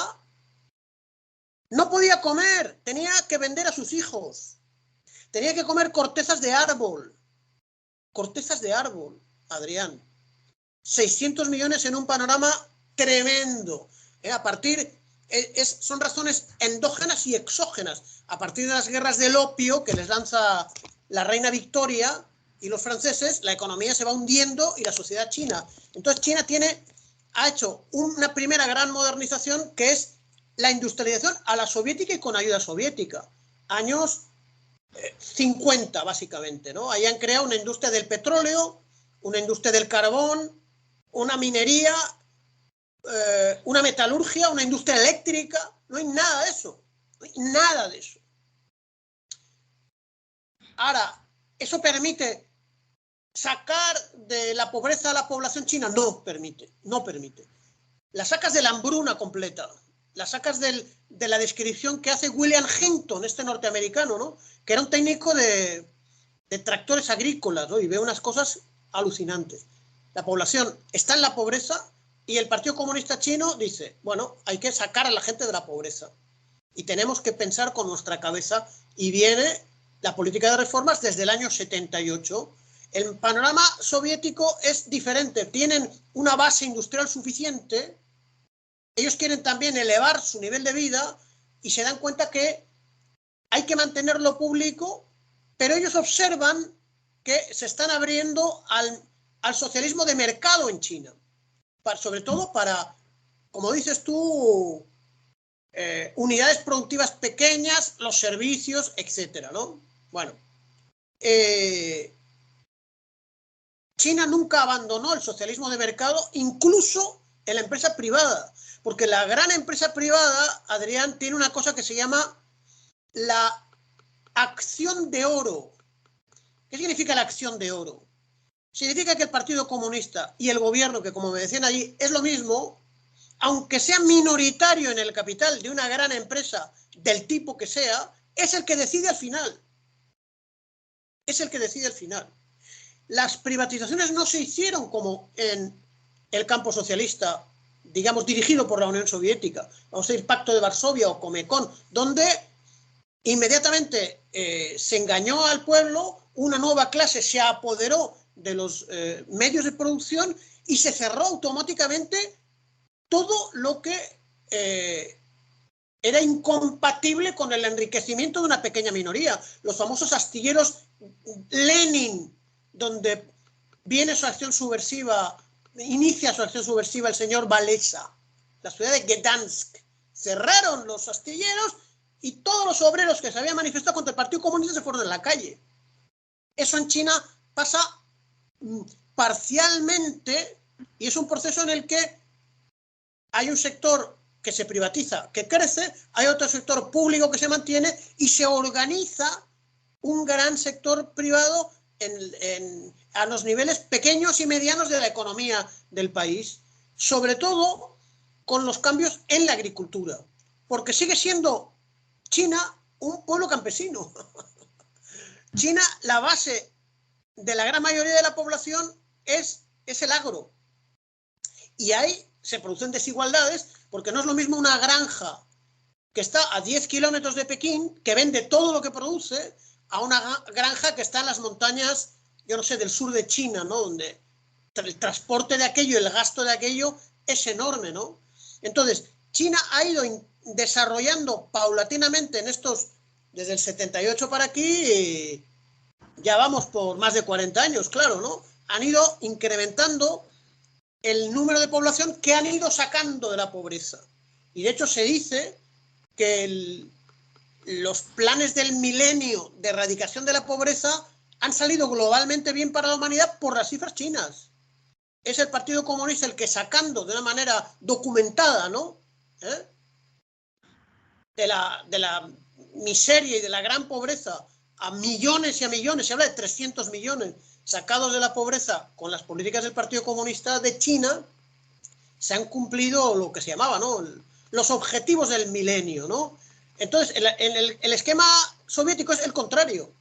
Speaker 2: no podía comer, tenía que vender a sus hijos, tenía que comer cortezas de árbol, Adrián. 600 millones en un panorama tremendo. A partir, son razones endógenas y exógenas. A partir de las guerras del opio que les lanza la reina Victoria y los franceses, la economía se va hundiendo y la sociedad china. Entonces China ha hecho una primera gran modernización que es la industrialización a la soviética y con ayuda soviética. Años 50, básicamente, ¿no? Ahí han creado una industria del petróleo, una industria del carbón, una minería, una metalurgia, una industria eléctrica. No hay nada de eso. No hay nada de eso. Ahora, ¿eso permite sacar de la pobreza a la población china? No permite, no permite. La sacas de la hambruna completa. La sacas de la descripción que hace William Hinton, este norteamericano, ¿no? Que era un técnico de tractores agrícolas, ¿no? Y ve unas cosas alucinantes. La población está en la pobreza y el Partido Comunista Chino dice, bueno, hay que sacar a la gente de la pobreza y tenemos que pensar con nuestra cabeza, y viene la política de reformas desde el año 78. El panorama soviético es diferente, tienen una base industrial suficiente, ellos quieren también elevar su nivel de vida y se dan cuenta que hay que mantener lo público, pero ellos observan que se están abriendo al socialismo de mercado en China, sobre todo para, como dices tú, unidades productivas pequeñas, los servicios, etcétera, ¿no? Bueno, China nunca abandonó el socialismo de mercado, incluso en la empresa privada, porque la gran empresa privada, Adrián, tiene una cosa que se llama la acción de oro. ¿Qué significa la acción de oro? Significa que el Partido Comunista y el gobierno, que como me decían allí, es lo mismo, aunque sea minoritario en el capital de una gran empresa del tipo que sea, es el que decide al final. Es el que decide al final. Las privatizaciones no se hicieron como en el campo socialista, digamos, dirigido por la Unión Soviética, vamos a decir, Pacto de Varsovia o Comecon, donde inmediatamente se engañó al pueblo, una nueva clase se apoderó de los medios de producción y se cerró automáticamente todo lo que era incompatible con el enriquecimiento de una pequeña minoría. Los famosos astilleros Lenin, donde viene su acción subversiva, inicia su acción subversiva el señor Walesa, la ciudad de Gdansk. Cerraron los astilleros y todos los obreros que se habían manifestado contra el Partido Comunista se fueron a la calle. Eso en China pasa parcialmente y es un proceso en el que hay un sector que se privatiza, que crece, hay otro sector público que se mantiene y se organiza un gran sector privado a los niveles pequeños y medianos de la economía del país, sobre todo con los cambios en la agricultura, porque sigue siendo China un pueblo campesino. China, la base de la gran mayoría de la población es el agro. Y ahí se producen desigualdades, porque no es lo mismo una granja que está a 10 kilómetros de Pekín, que vende todo lo que produce, a una granja que está en las montañas, yo no sé, del sur de China, ¿no? Donde el transporte de aquello, el gasto de aquello es enorme, ¿no? Entonces, China ha ido desarrollando paulatinamente desde el 78 para aquí, ya vamos por más de 40 años, claro, ¿no? Han ido incrementando el número de población que han ido sacando de la pobreza. Y de hecho se dice que los planes del milenio de erradicación de la pobreza han salido globalmente bien para la humanidad por las cifras chinas. Es el Partido Comunista el que, sacando de una manera documentada, ¿no?, de la miseria y de la gran pobreza a millones y a millones, se habla de 300 millones sacados de la pobreza con las políticas del Partido Comunista de China, se han cumplido lo que se llamaba, ¿no?, los objetivos del milenio, ¿no? Entonces, el esquema soviético es el contrario.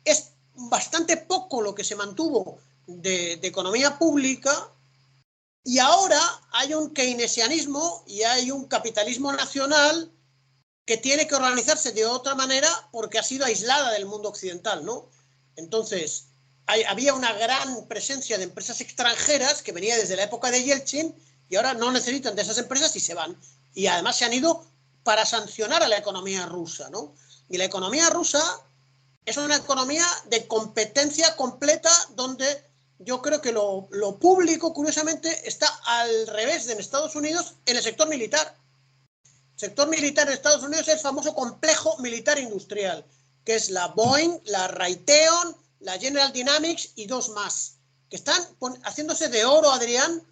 Speaker 2: Es bastante poco lo que se mantuvo de economía pública, y ahora hay un keynesianismo y hay un capitalismo nacional que tiene que organizarse de otra manera porque ha sido aislada del mundo occidental, ¿no? Entonces, había una gran presencia de empresas extranjeras que venía desde la época de Yeltsin y ahora no necesitan de esas empresas y se van. Y además se han ido para sancionar a la economía rusa, ¿no? Y la economía rusa es una economía de competencia completa donde yo creo que lo público, curiosamente, está al revés de en Estados Unidos en el sector militar. El sector militar en Estados Unidos es el famoso complejo militar industrial, que es la Boeing, la Raytheon, la General Dynamics y dos más, que están haciéndose de oro, Adrián,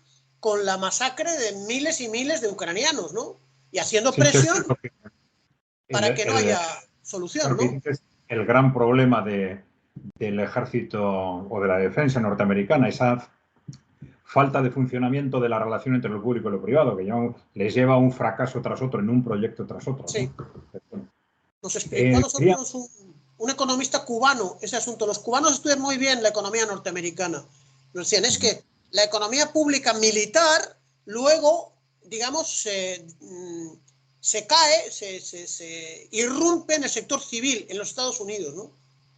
Speaker 2: con la masacre de miles y miles de ucranianos, ¿no? Y haciendo presión para que no haya solución, ¿no?
Speaker 1: El gran problema del ejército o de la defensa norteamericana, esa falta de funcionamiento de la relación entre lo público y lo privado, que les lleva a un fracaso tras otro en un proyecto tras otro.
Speaker 2: Sí. ¿No? Nos explicó a nosotros un economista cubano ese asunto. Los cubanos estudian muy bien la economía norteamericana. Nos decían, es que la economía pública militar luego, digamos, se cae, se irrumpe en el sector civil en los Estados Unidos, ¿no?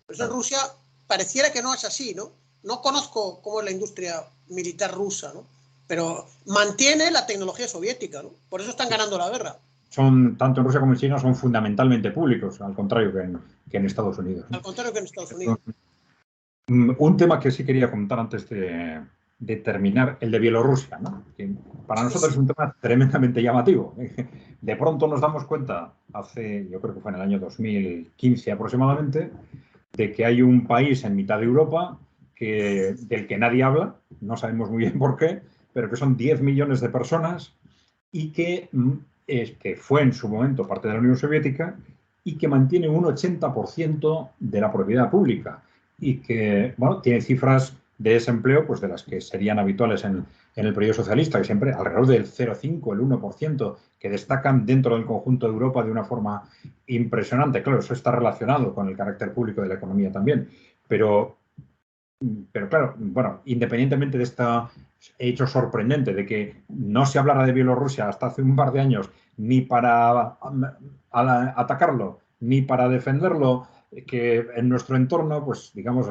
Speaker 2: Por eso en Rusia pareciera que no es así, ¿no? No conozco cómo es la industria militar rusa, ¿no? Pero mantiene la tecnología soviética, ¿no? Por eso están ganando la guerra.
Speaker 1: Tanto en Rusia como en China son fundamentalmente públicos, al contrario que en Estados Unidos, ¿no?
Speaker 2: Al contrario que en Estados Unidos.
Speaker 1: Un tema que sí quería comentar antes de terminar, el de Bielorrusia, ¿no? Que para nosotros es un tema tremendamente llamativo. De pronto nos damos cuenta, yo creo que fue en el año 2015 aproximadamente, de que hay un país en mitad de Europa del que nadie habla, no sabemos muy bien por qué, pero que son 10 millones de personas y que fue en su momento parte de la Unión Soviética y que mantiene un 80% de la propiedad pública y que, bueno, tiene cifras de desempleo pues de las que serían habituales en el periodo socialista, que siempre alrededor del 0,5, el 1%, que destacan dentro del conjunto de Europa de una forma impresionante. Claro, eso está relacionado con el carácter público de la economía también, pero claro, bueno, independientemente de este hecho sorprendente de que no se hablara de Bielorrusia hasta hace un par de años ni para atacarlo ni para defenderlo, que en nuestro entorno, pues digamos,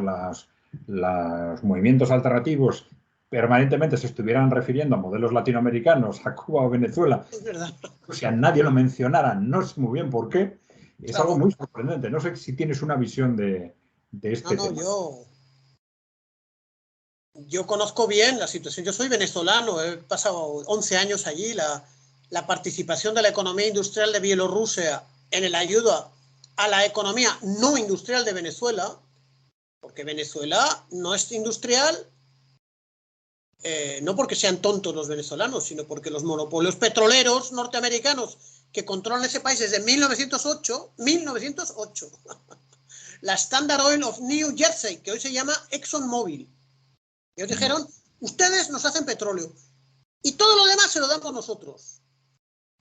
Speaker 1: los movimientos alternativos permanentemente se estuvieran refiriendo a modelos latinoamericanos, a Cuba o Venezuela,
Speaker 2: es verdad.
Speaker 1: O sea, nadie lo mencionara, no sé muy bien por qué, es algo muy sorprendente. No sé si tienes una visión de este tema.
Speaker 2: Yo conozco bien la situación. Yo soy venezolano, he pasado 11 años allí. La participación de la economía industrial de Bielorrusia en la ayuda a la economía no industrial de Venezuela, porque Venezuela no es industrial, no porque sean tontos los venezolanos, sino porque los monopolios petroleros norteamericanos que controlan ese país desde 1908, la Standard Oil of New Jersey, que hoy se llama ExxonMobil. Ellos dijeron, ustedes nos hacen petróleo y todo lo demás se lo damos nosotros.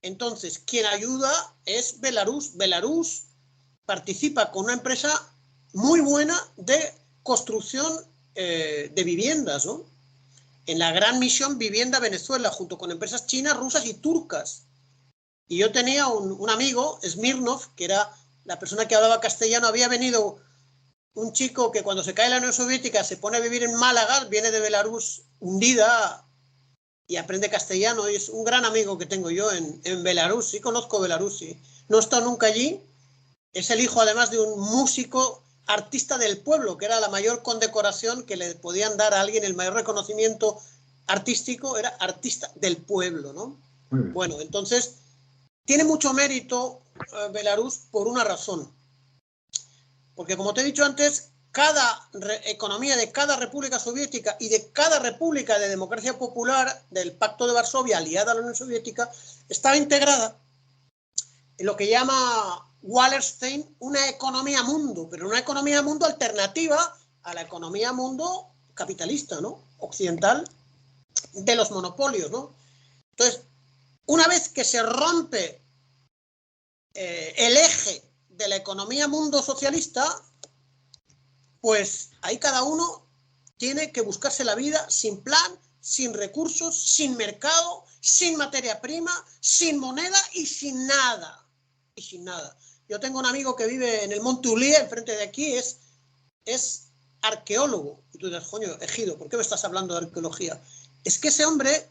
Speaker 2: Entonces, quien ayuda es Belarus. Belarus participa con una empresa muy buena de construcción de viviendas, ¿no? En la gran misión Vivienda Venezuela, junto con empresas chinas, rusas y turcas. Y yo tenía un amigo, Smirnov, que era la persona que hablaba castellano. Había venido un chico que cuando se cae la Unión Soviética se pone a vivir en Málaga, viene de Belarus hundida y aprende castellano, y es un gran amigo que tengo yo en Belarus. Sí conozco Belarus, sí. No he estado nunca allí. Es el hijo además de un músico artista del pueblo, que era la mayor condecoración que le podían dar a alguien, el mayor reconocimiento artístico era artista del pueblo, ¿no? Bueno, entonces tiene mucho mérito Belarus por una razón. Porque como te he dicho antes, cada economía de cada república soviética y de cada república de democracia popular del Pacto de Varsovia aliada a la Unión Soviética estaba integrada en lo que llama Wallerstein una economía mundo, pero una economía mundo alternativa a la economía mundo capitalista, ¿no? Occidental, de los monopolios, ¿no? Entonces, una vez que se rompe el eje de la economía mundo socialista, pues ahí cada uno tiene que buscarse la vida sin plan, sin recursos, sin mercado, sin materia prima, sin moneda y sin nada. Y sin nada. Yo tengo un amigo que vive en el Monte Ulia, enfrente de aquí, es arqueólogo. Y tú dices, coño, Egido, ¿por qué me estás hablando de arqueología? Es que ese hombre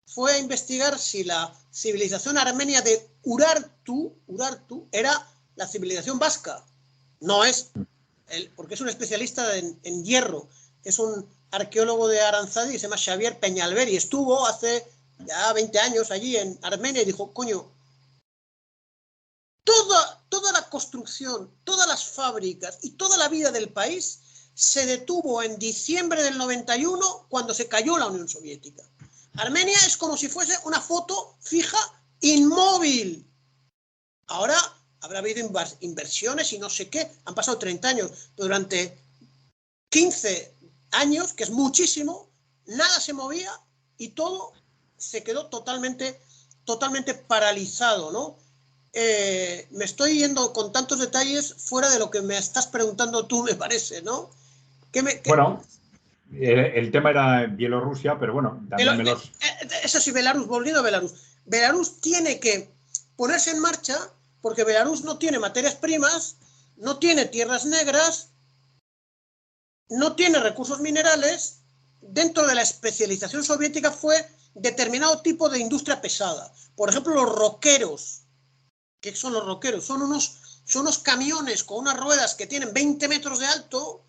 Speaker 2: fue a investigar si la civilización armenia de Urartu era la civilización vasca. No es, porque es un especialista en hierro. Es un arqueólogo de Aranzadi, se llama Xavier Peñalver, y estuvo hace ya 20 años allí en Armenia y dijo, coño, toda la construcción, todas las fábricas y toda la vida del país se detuvo en diciembre del 91 cuando se cayó la Unión Soviética. Armenia es como si fuese una foto fija, inmóvil. Ahora habrá habido inversiones y no sé qué. Han pasado 30 años. Durante 15 años, que es muchísimo, nada se movía y todo se quedó totalmente paralizado, ¿no? Me estoy yendo con tantos detalles fuera de lo que me estás preguntando tú, me parece, ¿no?
Speaker 1: Bueno, el tema era Bielorrusia, pero bueno, también
Speaker 2: eso sí, Belarus, volviendo a Belarus. Belarus tiene que ponerse en marcha porque Belarus no tiene materias primas, no tiene tierras negras, no tiene recursos minerales. Dentro de la especialización soviética fue determinado tipo de industria pesada. Por ejemplo, los roqueros. ¿Qué son los roqueros? Son unos camiones con unas ruedas que tienen 20 metros de alto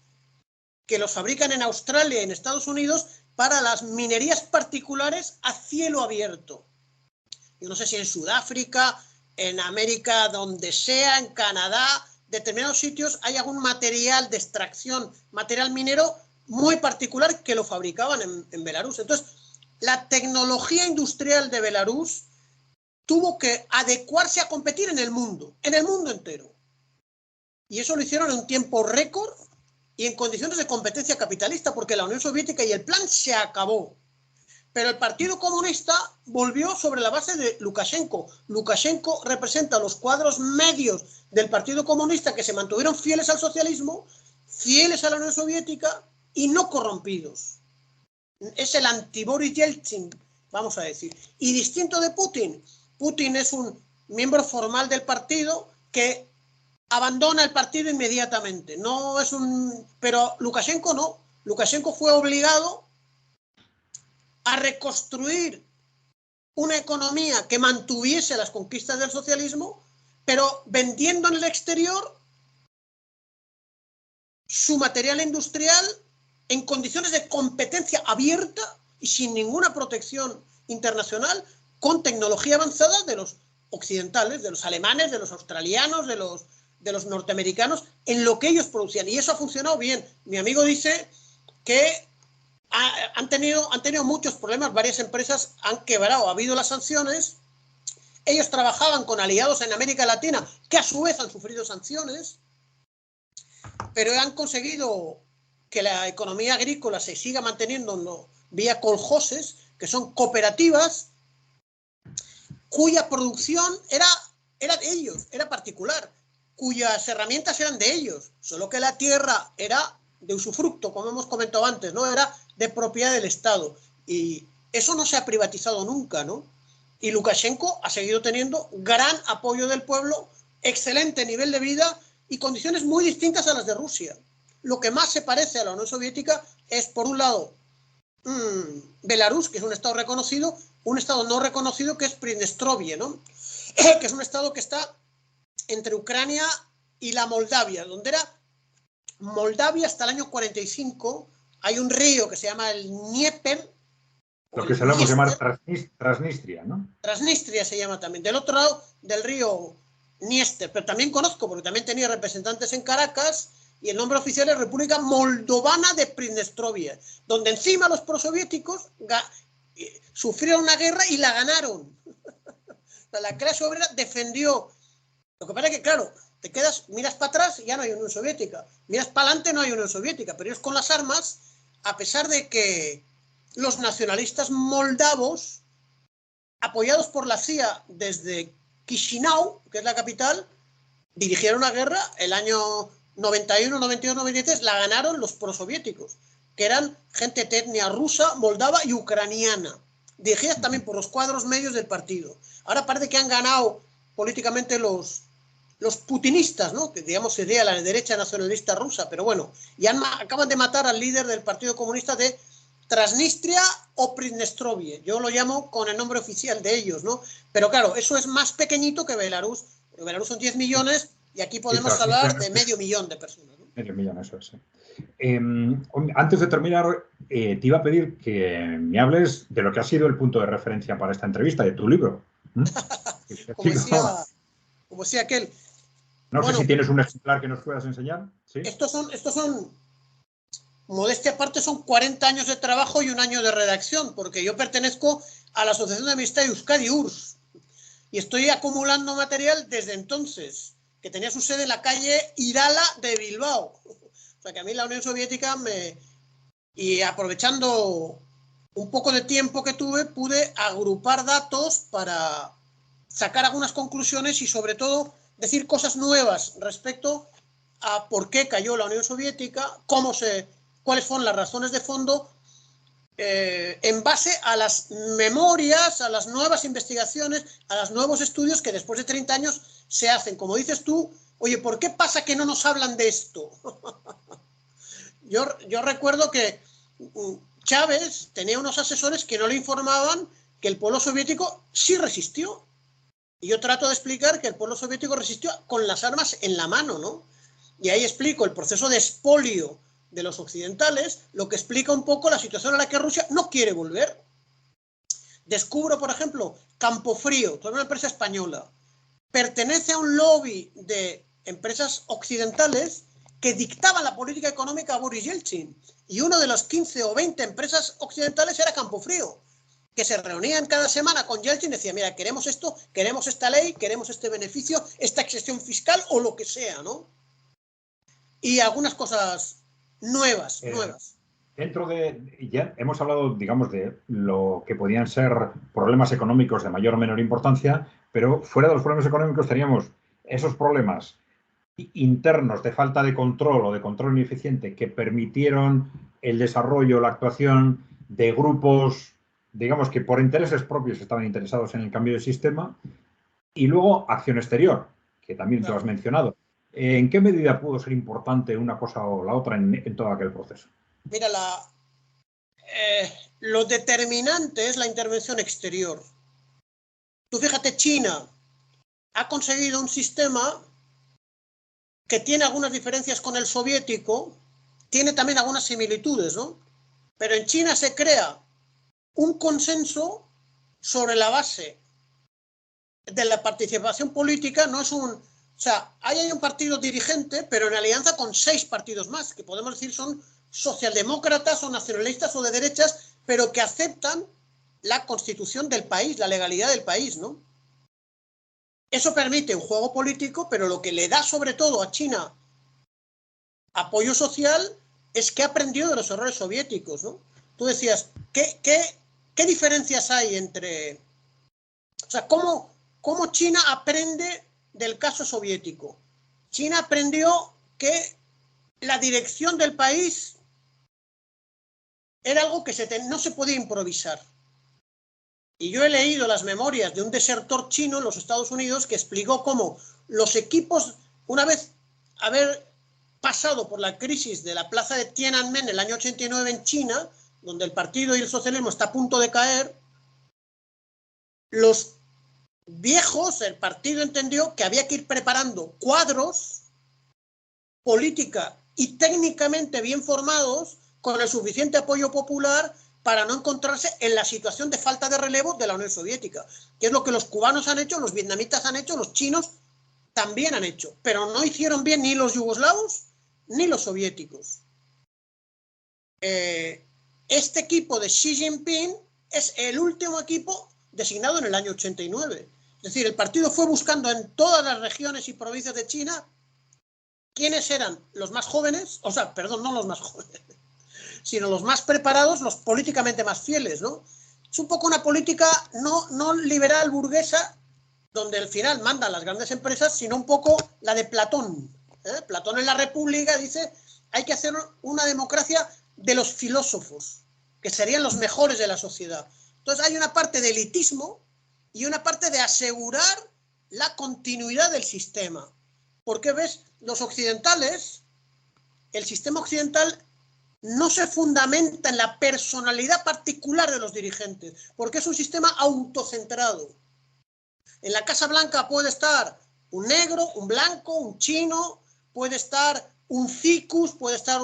Speaker 2: que los fabrican en Australia y en Estados Unidos para las minerías particulares a cielo abierto. Yo no sé si en Sudáfrica, en América, donde sea, en Canadá, determinados sitios hay algún material de extracción, material minero muy particular que lo fabricaban en Belarus. Entonces, la tecnología industrial de Belarus tuvo que adecuarse a competir en el mundo entero. Y eso lo hicieron en un tiempo récord y en condiciones de competencia capitalista, porque la Unión Soviética y el plan se acabó. Pero el Partido Comunista volvió sobre la base de Lukashenko. Lukashenko representa los cuadros medios del Partido Comunista que se mantuvieron fieles al socialismo, fieles a la Unión Soviética y no corrompidos. Es el anti-Boris Yeltsin, vamos a decir. Y distinto de Putin. Putin es un miembro formal del partido que abandona el partido inmediatamente. No es un... Pero Lukashenko no. Lukashenko fue obligado a reconstruir una economía que mantuviese las conquistas del socialismo, pero vendiendo en el exterior su material industrial en condiciones de competencia abierta y sin ninguna protección internacional, con tecnología avanzada de los occidentales, de los alemanes, de los australianos, de los norteamericanos, en lo que ellos producían. Y eso ha funcionado bien. Mi amigo dice que han tenido muchos problemas, varias empresas han quebrado, ha habido las sanciones, ellos trabajaban con aliados en América Latina que a su vez han sufrido sanciones, pero han conseguido que la economía agrícola se siga manteniendo vía coljoses, que son cooperativas, cuya producción era de ellos, era particular, cuyas herramientas eran de ellos, solo que la tierra era de usufructo, como hemos comentado antes, ¿no? Era de propiedad del Estado. Y eso no se ha privatizado nunca, ¿no? Y Lukashenko ha seguido teniendo gran apoyo del pueblo, excelente nivel de vida y condiciones muy distintas a las de Rusia. Lo que más se parece a la Unión Soviética es, por un lado, Belarus, que es un estado reconocido, un estado no reconocido que es Pridnestrovie, ¿no? Que es un estado que está entre Ucrania y la Moldavia, donde era Moldavia hasta el año 45 hay un río que se llama el Dnieper.
Speaker 1: Lo que solemos llamar Transnistria, ¿no?
Speaker 2: Transnistria se llama también. Del otro lado del río Dniester, pero también conozco, porque también tenía representantes en Caracas, y el nombre oficial es República Moldovana de Pridnestrovia, donde encima los prosoviéticos sufrieron una guerra y la ganaron. La clase obrera defendió. Lo que pasa es que, claro, te quedas, miras para atrás y ya no hay Unión Soviética. Miras para adelante, no hay Unión Soviética. Pero ellos con las armas, a pesar de que los nacionalistas moldavos, apoyados por la CIA desde Chisinau, que es la capital, dirigieron una guerra el año 91, 92, 93, la ganaron los prosoviéticos, que eran gente de etnia rusa, moldava y ucraniana, dirigidas también por los cuadros medios del partido. Ahora parece que han ganado políticamente los putinistas, ¿no? Que digamos sería la derecha nacionalista rusa, pero bueno, y acaban de matar al líder del Partido Comunista de Transnistria o Pridnestrovia. Yo lo llamo con el nombre oficial de ellos, ¿no? Pero claro, eso es más pequeñito que Belarus. Belarus son 10 millones y aquí podemos hablar de medio millón de personas, ¿no?
Speaker 1: Medio millón, eso es. Antes de terminar, te iba a pedir que me hables de lo que ha sido el punto de referencia para esta entrevista, de tu libro.
Speaker 2: Como decía aquel.
Speaker 1: No sé si tienes un ejemplar que nos puedas enseñar. ¿Sí?
Speaker 2: Estos son, modestia aparte, son 40 años de trabajo y un año de redacción, porque yo pertenezco a la Asociación de Amistad de Euskadi, URSS, y estoy acumulando material desde entonces, que tenía su sede en la calle Irala de Bilbao. O sea que a mí la Unión Soviética y aprovechando un poco de tiempo que tuve, pude agrupar datos para sacar algunas conclusiones y sobre todo decir cosas nuevas respecto a por qué cayó la Unión Soviética, cuáles fueron las razones de fondo, en base a las memorias, a las nuevas investigaciones, a los nuevos estudios que después de 30 años se hacen. Como dices tú, oye, ¿por qué pasa que no nos hablan de esto? Yo recuerdo que Chávez tenía unos asesores que no le informaban que el pueblo soviético sí resistió. Y yo trato de explicar que el pueblo soviético resistió con las armas en la mano, ¿no? Y ahí explico el proceso de expolio de los occidentales, lo que explica un poco la situación a la que Rusia no quiere volver. Descubro, por ejemplo, Campofrío, toda una empresa española, pertenece a un lobby de empresas occidentales que dictaban la política económica a Boris Yeltsin. Y uno de las 15 o 20 empresas occidentales era Campofrío, que se reunían cada semana con Yeltsin y decía, mira, queremos esto, queremos esta ley, queremos este beneficio, esta exención fiscal o lo que sea, ¿no? Y algunas cosas nuevas.
Speaker 1: Dentro ya hemos hablado, digamos, de lo que podían ser problemas económicos de mayor o menor importancia, pero fuera de los problemas económicos teníamos esos problemas internos de falta de control o de control ineficiente que permitieron el desarrollo, la actuación de grupos, digamos, que por intereses propios estaban interesados en el cambio de sistema, y luego acción exterior, que también tú has mencionado. ¿En qué medida pudo ser importante una cosa o la otra en todo aquel proceso?
Speaker 2: Mira, lo determinante es la intervención exterior. Tú fíjate, China ha conseguido un sistema que tiene algunas diferencias con el soviético, tiene también algunas similitudes, ¿no? Pero en China se crea un consenso sobre la base de la participación política, no es un... O sea, hay un partido dirigente, pero en alianza con 6 partidos más, que podemos decir son socialdemócratas o nacionalistas o de derechas, pero que aceptan la constitución del país, la legalidad del país, ¿no? Eso permite un juego político, pero lo que le da sobre todo a China apoyo social es que ha aprendido de los errores soviéticos, ¿no? Tú decías, ¿qué diferencias hay entre... O sea, ¿cómo China aprende del caso soviético? China aprendió que la dirección del país era algo que no se podía improvisar. Y yo he leído las memorias de un desertor chino en los Estados Unidos que explicó cómo los equipos, una vez haber pasado por la crisis de la plaza de Tiananmen en el año 89 en China, donde el partido y el socialismo está a punto de caer, los viejos, el partido entendió que había que ir preparando cuadros, política y técnicamente bien formados, con el suficiente apoyo popular para no encontrarse en la situación de falta de relevo de la Unión Soviética, que es lo que los cubanos han hecho, los vietnamitas han hecho, los chinos también han hecho, pero no hicieron bien ni los yugoslavos ni los soviéticos. Este equipo de Xi Jinping es el último equipo designado en el año 89. Es decir, el partido fue buscando en todas las regiones y provincias de China quiénes eran los más jóvenes, o sea, perdón, no los más jóvenes, sino los más preparados, los políticamente más fieles, ¿no? Es un poco una política no liberal burguesa, donde al final mandan las grandes empresas, sino un poco la de Platón. Platón en la República dice, hay que hacer una democracia de los filósofos, que serían los mejores de la sociedad. Entonces hay una parte de elitismo y una parte de asegurar la continuidad del sistema. Porque ves, los occidentales, el sistema occidental no se fundamenta en la personalidad particular de los dirigentes, porque es un sistema autocentrado. En la Casa Blanca puede estar un negro, un blanco, un chino, puede estar un ficus, puede estar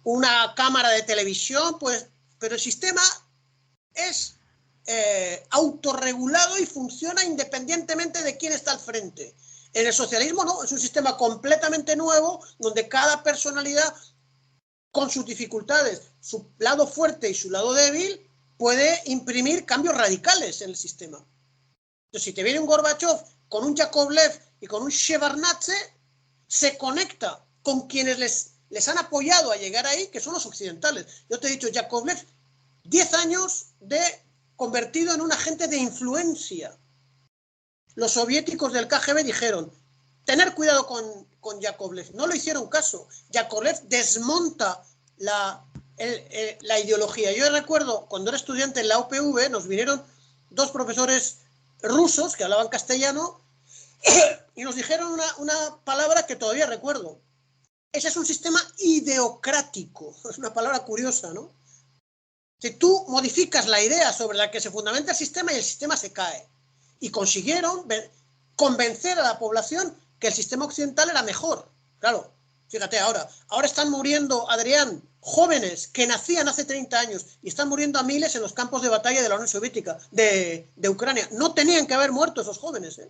Speaker 2: una cámara de televisión, pues, pero el sistema es autorregulado y funciona independientemente de quién está al frente. En el socialismo no, es un sistema completamente nuevo donde cada personalidad, con sus dificultades, su lado fuerte y su lado débil, puede imprimir cambios radicales en el sistema. Entonces, si te viene un Gorbachev con un Yakovlev y con un Shevardnadze, se conecta con quienes les han apoyado a llegar ahí, que son los occidentales. Yo te he dicho, Yakovlev, 10 años de convertido en un agente de influencia. Los soviéticos del KGB dijeron, tener cuidado con Yakovlev. No le hicieron caso. Yakovlev desmonta la ideología. Yo recuerdo, cuando era estudiante en la UPV, nos vinieron dos profesores rusos que hablaban castellano y nos dijeron una palabra que todavía recuerdo. Ese es un sistema ideocrático. Es una palabra curiosa, ¿no? Si tú modificas la idea sobre la que se fundamenta el sistema y el sistema se cae. Y consiguieron convencer a la población que el sistema occidental era mejor. Claro, fíjate ahora están muriendo, Adrián, jóvenes que nacían hace 30 años y están muriendo a miles en los campos de batalla de la Unión Soviética, de Ucrania. No tenían que haber muerto esos jóvenes, ¿eh?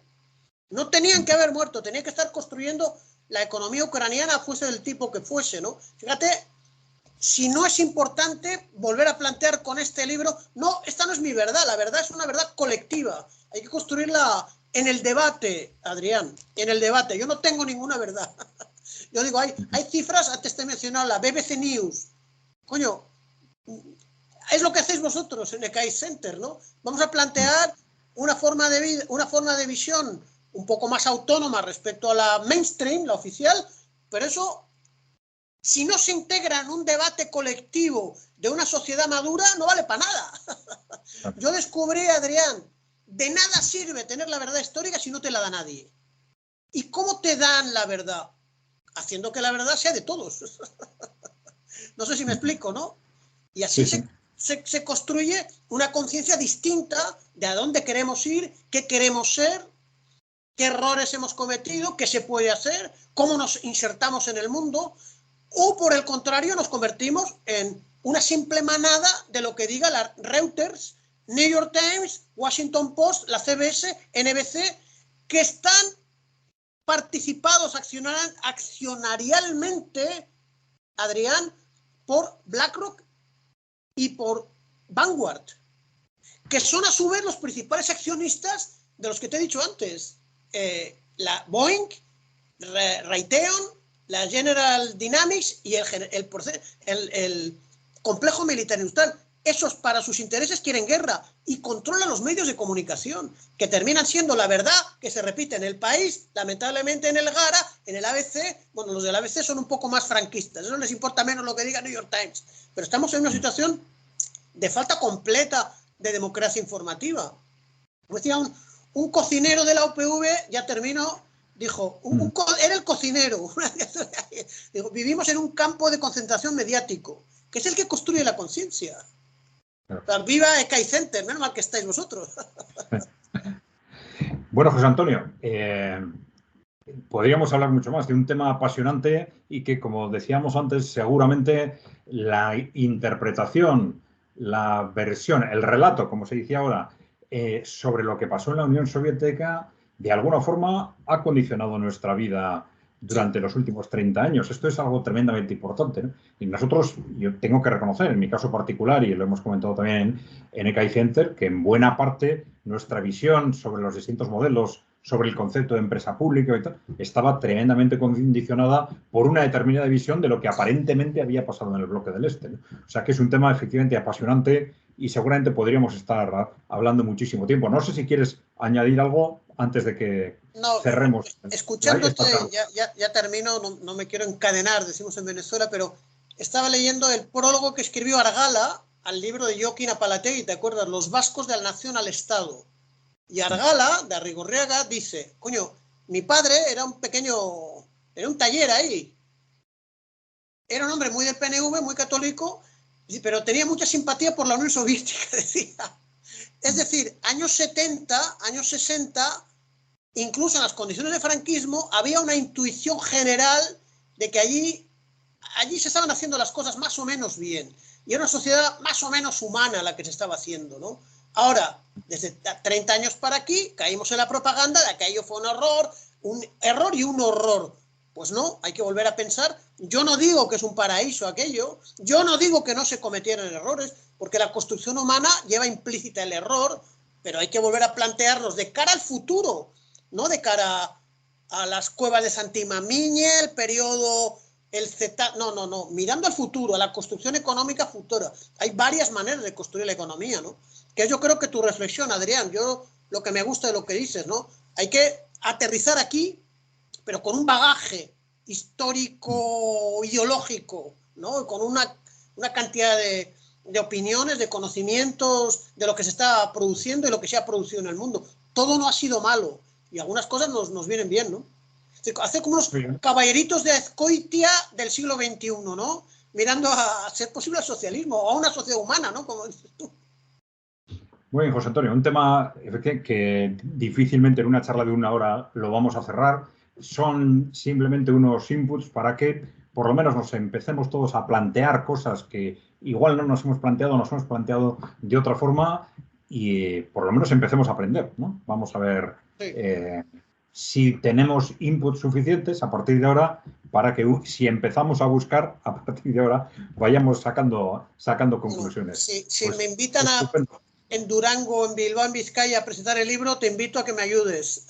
Speaker 2: No tenían que haber muerto, tenían que estar construyendo la economía ucraniana, fuese del tipo que fuese, ¿no? Fíjate, si no es importante volver a plantear con este libro, no, esta no es mi verdad, la verdad es una verdad colectiva. Hay que construirla en el debate, Adrián, en el debate. Yo no tengo ninguna verdad. Yo digo, hay cifras, antes te he mencionado la BBC News. Coño, es lo que hacéis vosotros en EKAI Center, ¿no? Vamos a plantear una forma de visión un poco más autónoma respecto a la mainstream, la oficial, pero eso, si no se integra en un debate colectivo de una sociedad madura, no vale para nada. Yo descubrí, Adrián, de nada sirve tener la verdad histórica si no te la da nadie. ¿Y cómo te dan la verdad? Haciendo que la verdad sea de todos. No sé si me explico, ¿no? Y así sí. Se construye una conciencia distinta de a dónde queremos ir, qué queremos ser, qué errores hemos cometido, qué se puede hacer, cómo nos insertamos en el mundo, o por el contrario nos convertimos en una simple manada de lo que diga la Reuters, New York Times, Washington Post, la CBS, NBC, que están participados accionarialmente, Adrián, por BlackRock y por Vanguard, que son a su vez los principales accionistas de los que te he dicho antes, la Boeing, Raytheon, la General Dynamics y el complejo militar industrial. Esos, para sus intereses, quieren guerra y controlan los medios de comunicación, que terminan siendo la verdad que se repite en El País, lamentablemente en el Gara, en el ABC. Bueno, los del ABC son un poco más franquistas, eso les importa menos lo que diga New York Times, pero estamos en una situación de falta completa de democracia informativa. Como decía un cocinero de la UPV, ya terminó, dijo, era el cocinero. Digo, vivimos en un campo de concentración mediático, que es el que construye la conciencia. Viva EKAI Center, menos mal que estáis vosotros.
Speaker 1: Bueno, José Antonio, podríamos hablar mucho más de un tema apasionante y que, como decíamos antes, seguramente la interpretación, la versión, el relato, como se dice ahora, sobre lo que pasó en la Unión Soviética, de alguna forma ha condicionado nuestra vida durante los últimos 30 años. Esto es algo tremendamente importante, ¿no? Y nosotros, yo tengo que reconocer, en mi caso particular, y lo hemos comentado también en EKAI Center, que en buena parte nuestra visión sobre los distintos modelos, sobre el concepto de empresa pública y tal, estaba tremendamente condicionada por una determinada visión de lo que aparentemente había pasado en el bloque del Este, ¿no? O sea que es un tema efectivamente apasionante y seguramente podríamos estar hablando muchísimo tiempo. No sé si quieres añadir algo antes de que cerremos.
Speaker 2: Escuchándote, ya termino, no me quiero encadenar, decimos en Venezuela, pero estaba leyendo el prólogo que escribió Argala al libro de Joaquín Apalategui, ¿te acuerdas? Los vascos de la nación al Estado. Y Argala, de Arrigorriaga, dice, coño, mi padre era un taller ahí. Era un hombre muy del PNV, muy católico, pero tenía mucha simpatía por la Unión Soviética, decía. Es decir, años 70, años 60, incluso en las condiciones de franquismo, había una intuición general de que allí se estaban haciendo las cosas más o menos bien. Y era una sociedad más o menos humana la que se estaba haciendo, ¿no? Ahora, desde 30 años para aquí, caímos en la propaganda de que aquello fue un error y un horror. Pues no, hay que volver a pensar. Yo no digo que es un paraíso aquello, yo no digo que no se cometieran errores, porque la construcción humana lleva implícita el error, pero hay que volver a plantearnos de cara al futuro, no de cara a las cuevas de Santimamiñe, el periodo, el Z, no, mirando al futuro, a la construcción económica futura. Hay varias maneras de construir la economía, ¿no? Que yo creo que tu reflexión, Adrián, yo lo que me gusta de lo que dices, ¿no? Hay que aterrizar aquí, pero con un bagaje histórico, ideológico, ¿no? Con una cantidad de opiniones, de conocimientos, de lo que se está produciendo y lo que se ha producido en el mundo. Todo no ha sido malo y algunas cosas nos vienen bien, ¿no? Hace como unos caballeritos de Azcoitia del siglo XXI, ¿no? Mirando a ser posible el socialismo o a una sociedad humana, ¿no? Como dices tú.
Speaker 1: Muy bien, José Antonio. Un tema que difícilmente en una charla de 1 hora lo vamos a cerrar. Son simplemente unos inputs para que por lo menos nos empecemos todos a plantear cosas que igual no nos hemos planteado de otra forma y por lo menos empecemos a aprender, ¿no? Vamos a ver si tenemos inputs suficientes a partir de ahora para que si empezamos a buscar a partir de ahora vayamos sacando conclusiones.
Speaker 2: Bueno, si me invitan en Durango, en Bilbao, en Vizcaya a presentar el libro, te invito a que me ayudes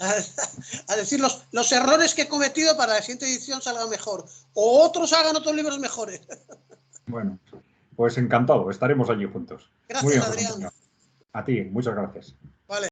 Speaker 2: a decir los errores que he cometido para la siguiente edición salga mejor o otros hagan otros libros mejores.
Speaker 1: Bueno, pues encantado, estaremos allí juntos.
Speaker 2: Gracias,
Speaker 1: muy bien,
Speaker 2: Adrián.
Speaker 1: A ti, muchas gracias.
Speaker 2: Vale.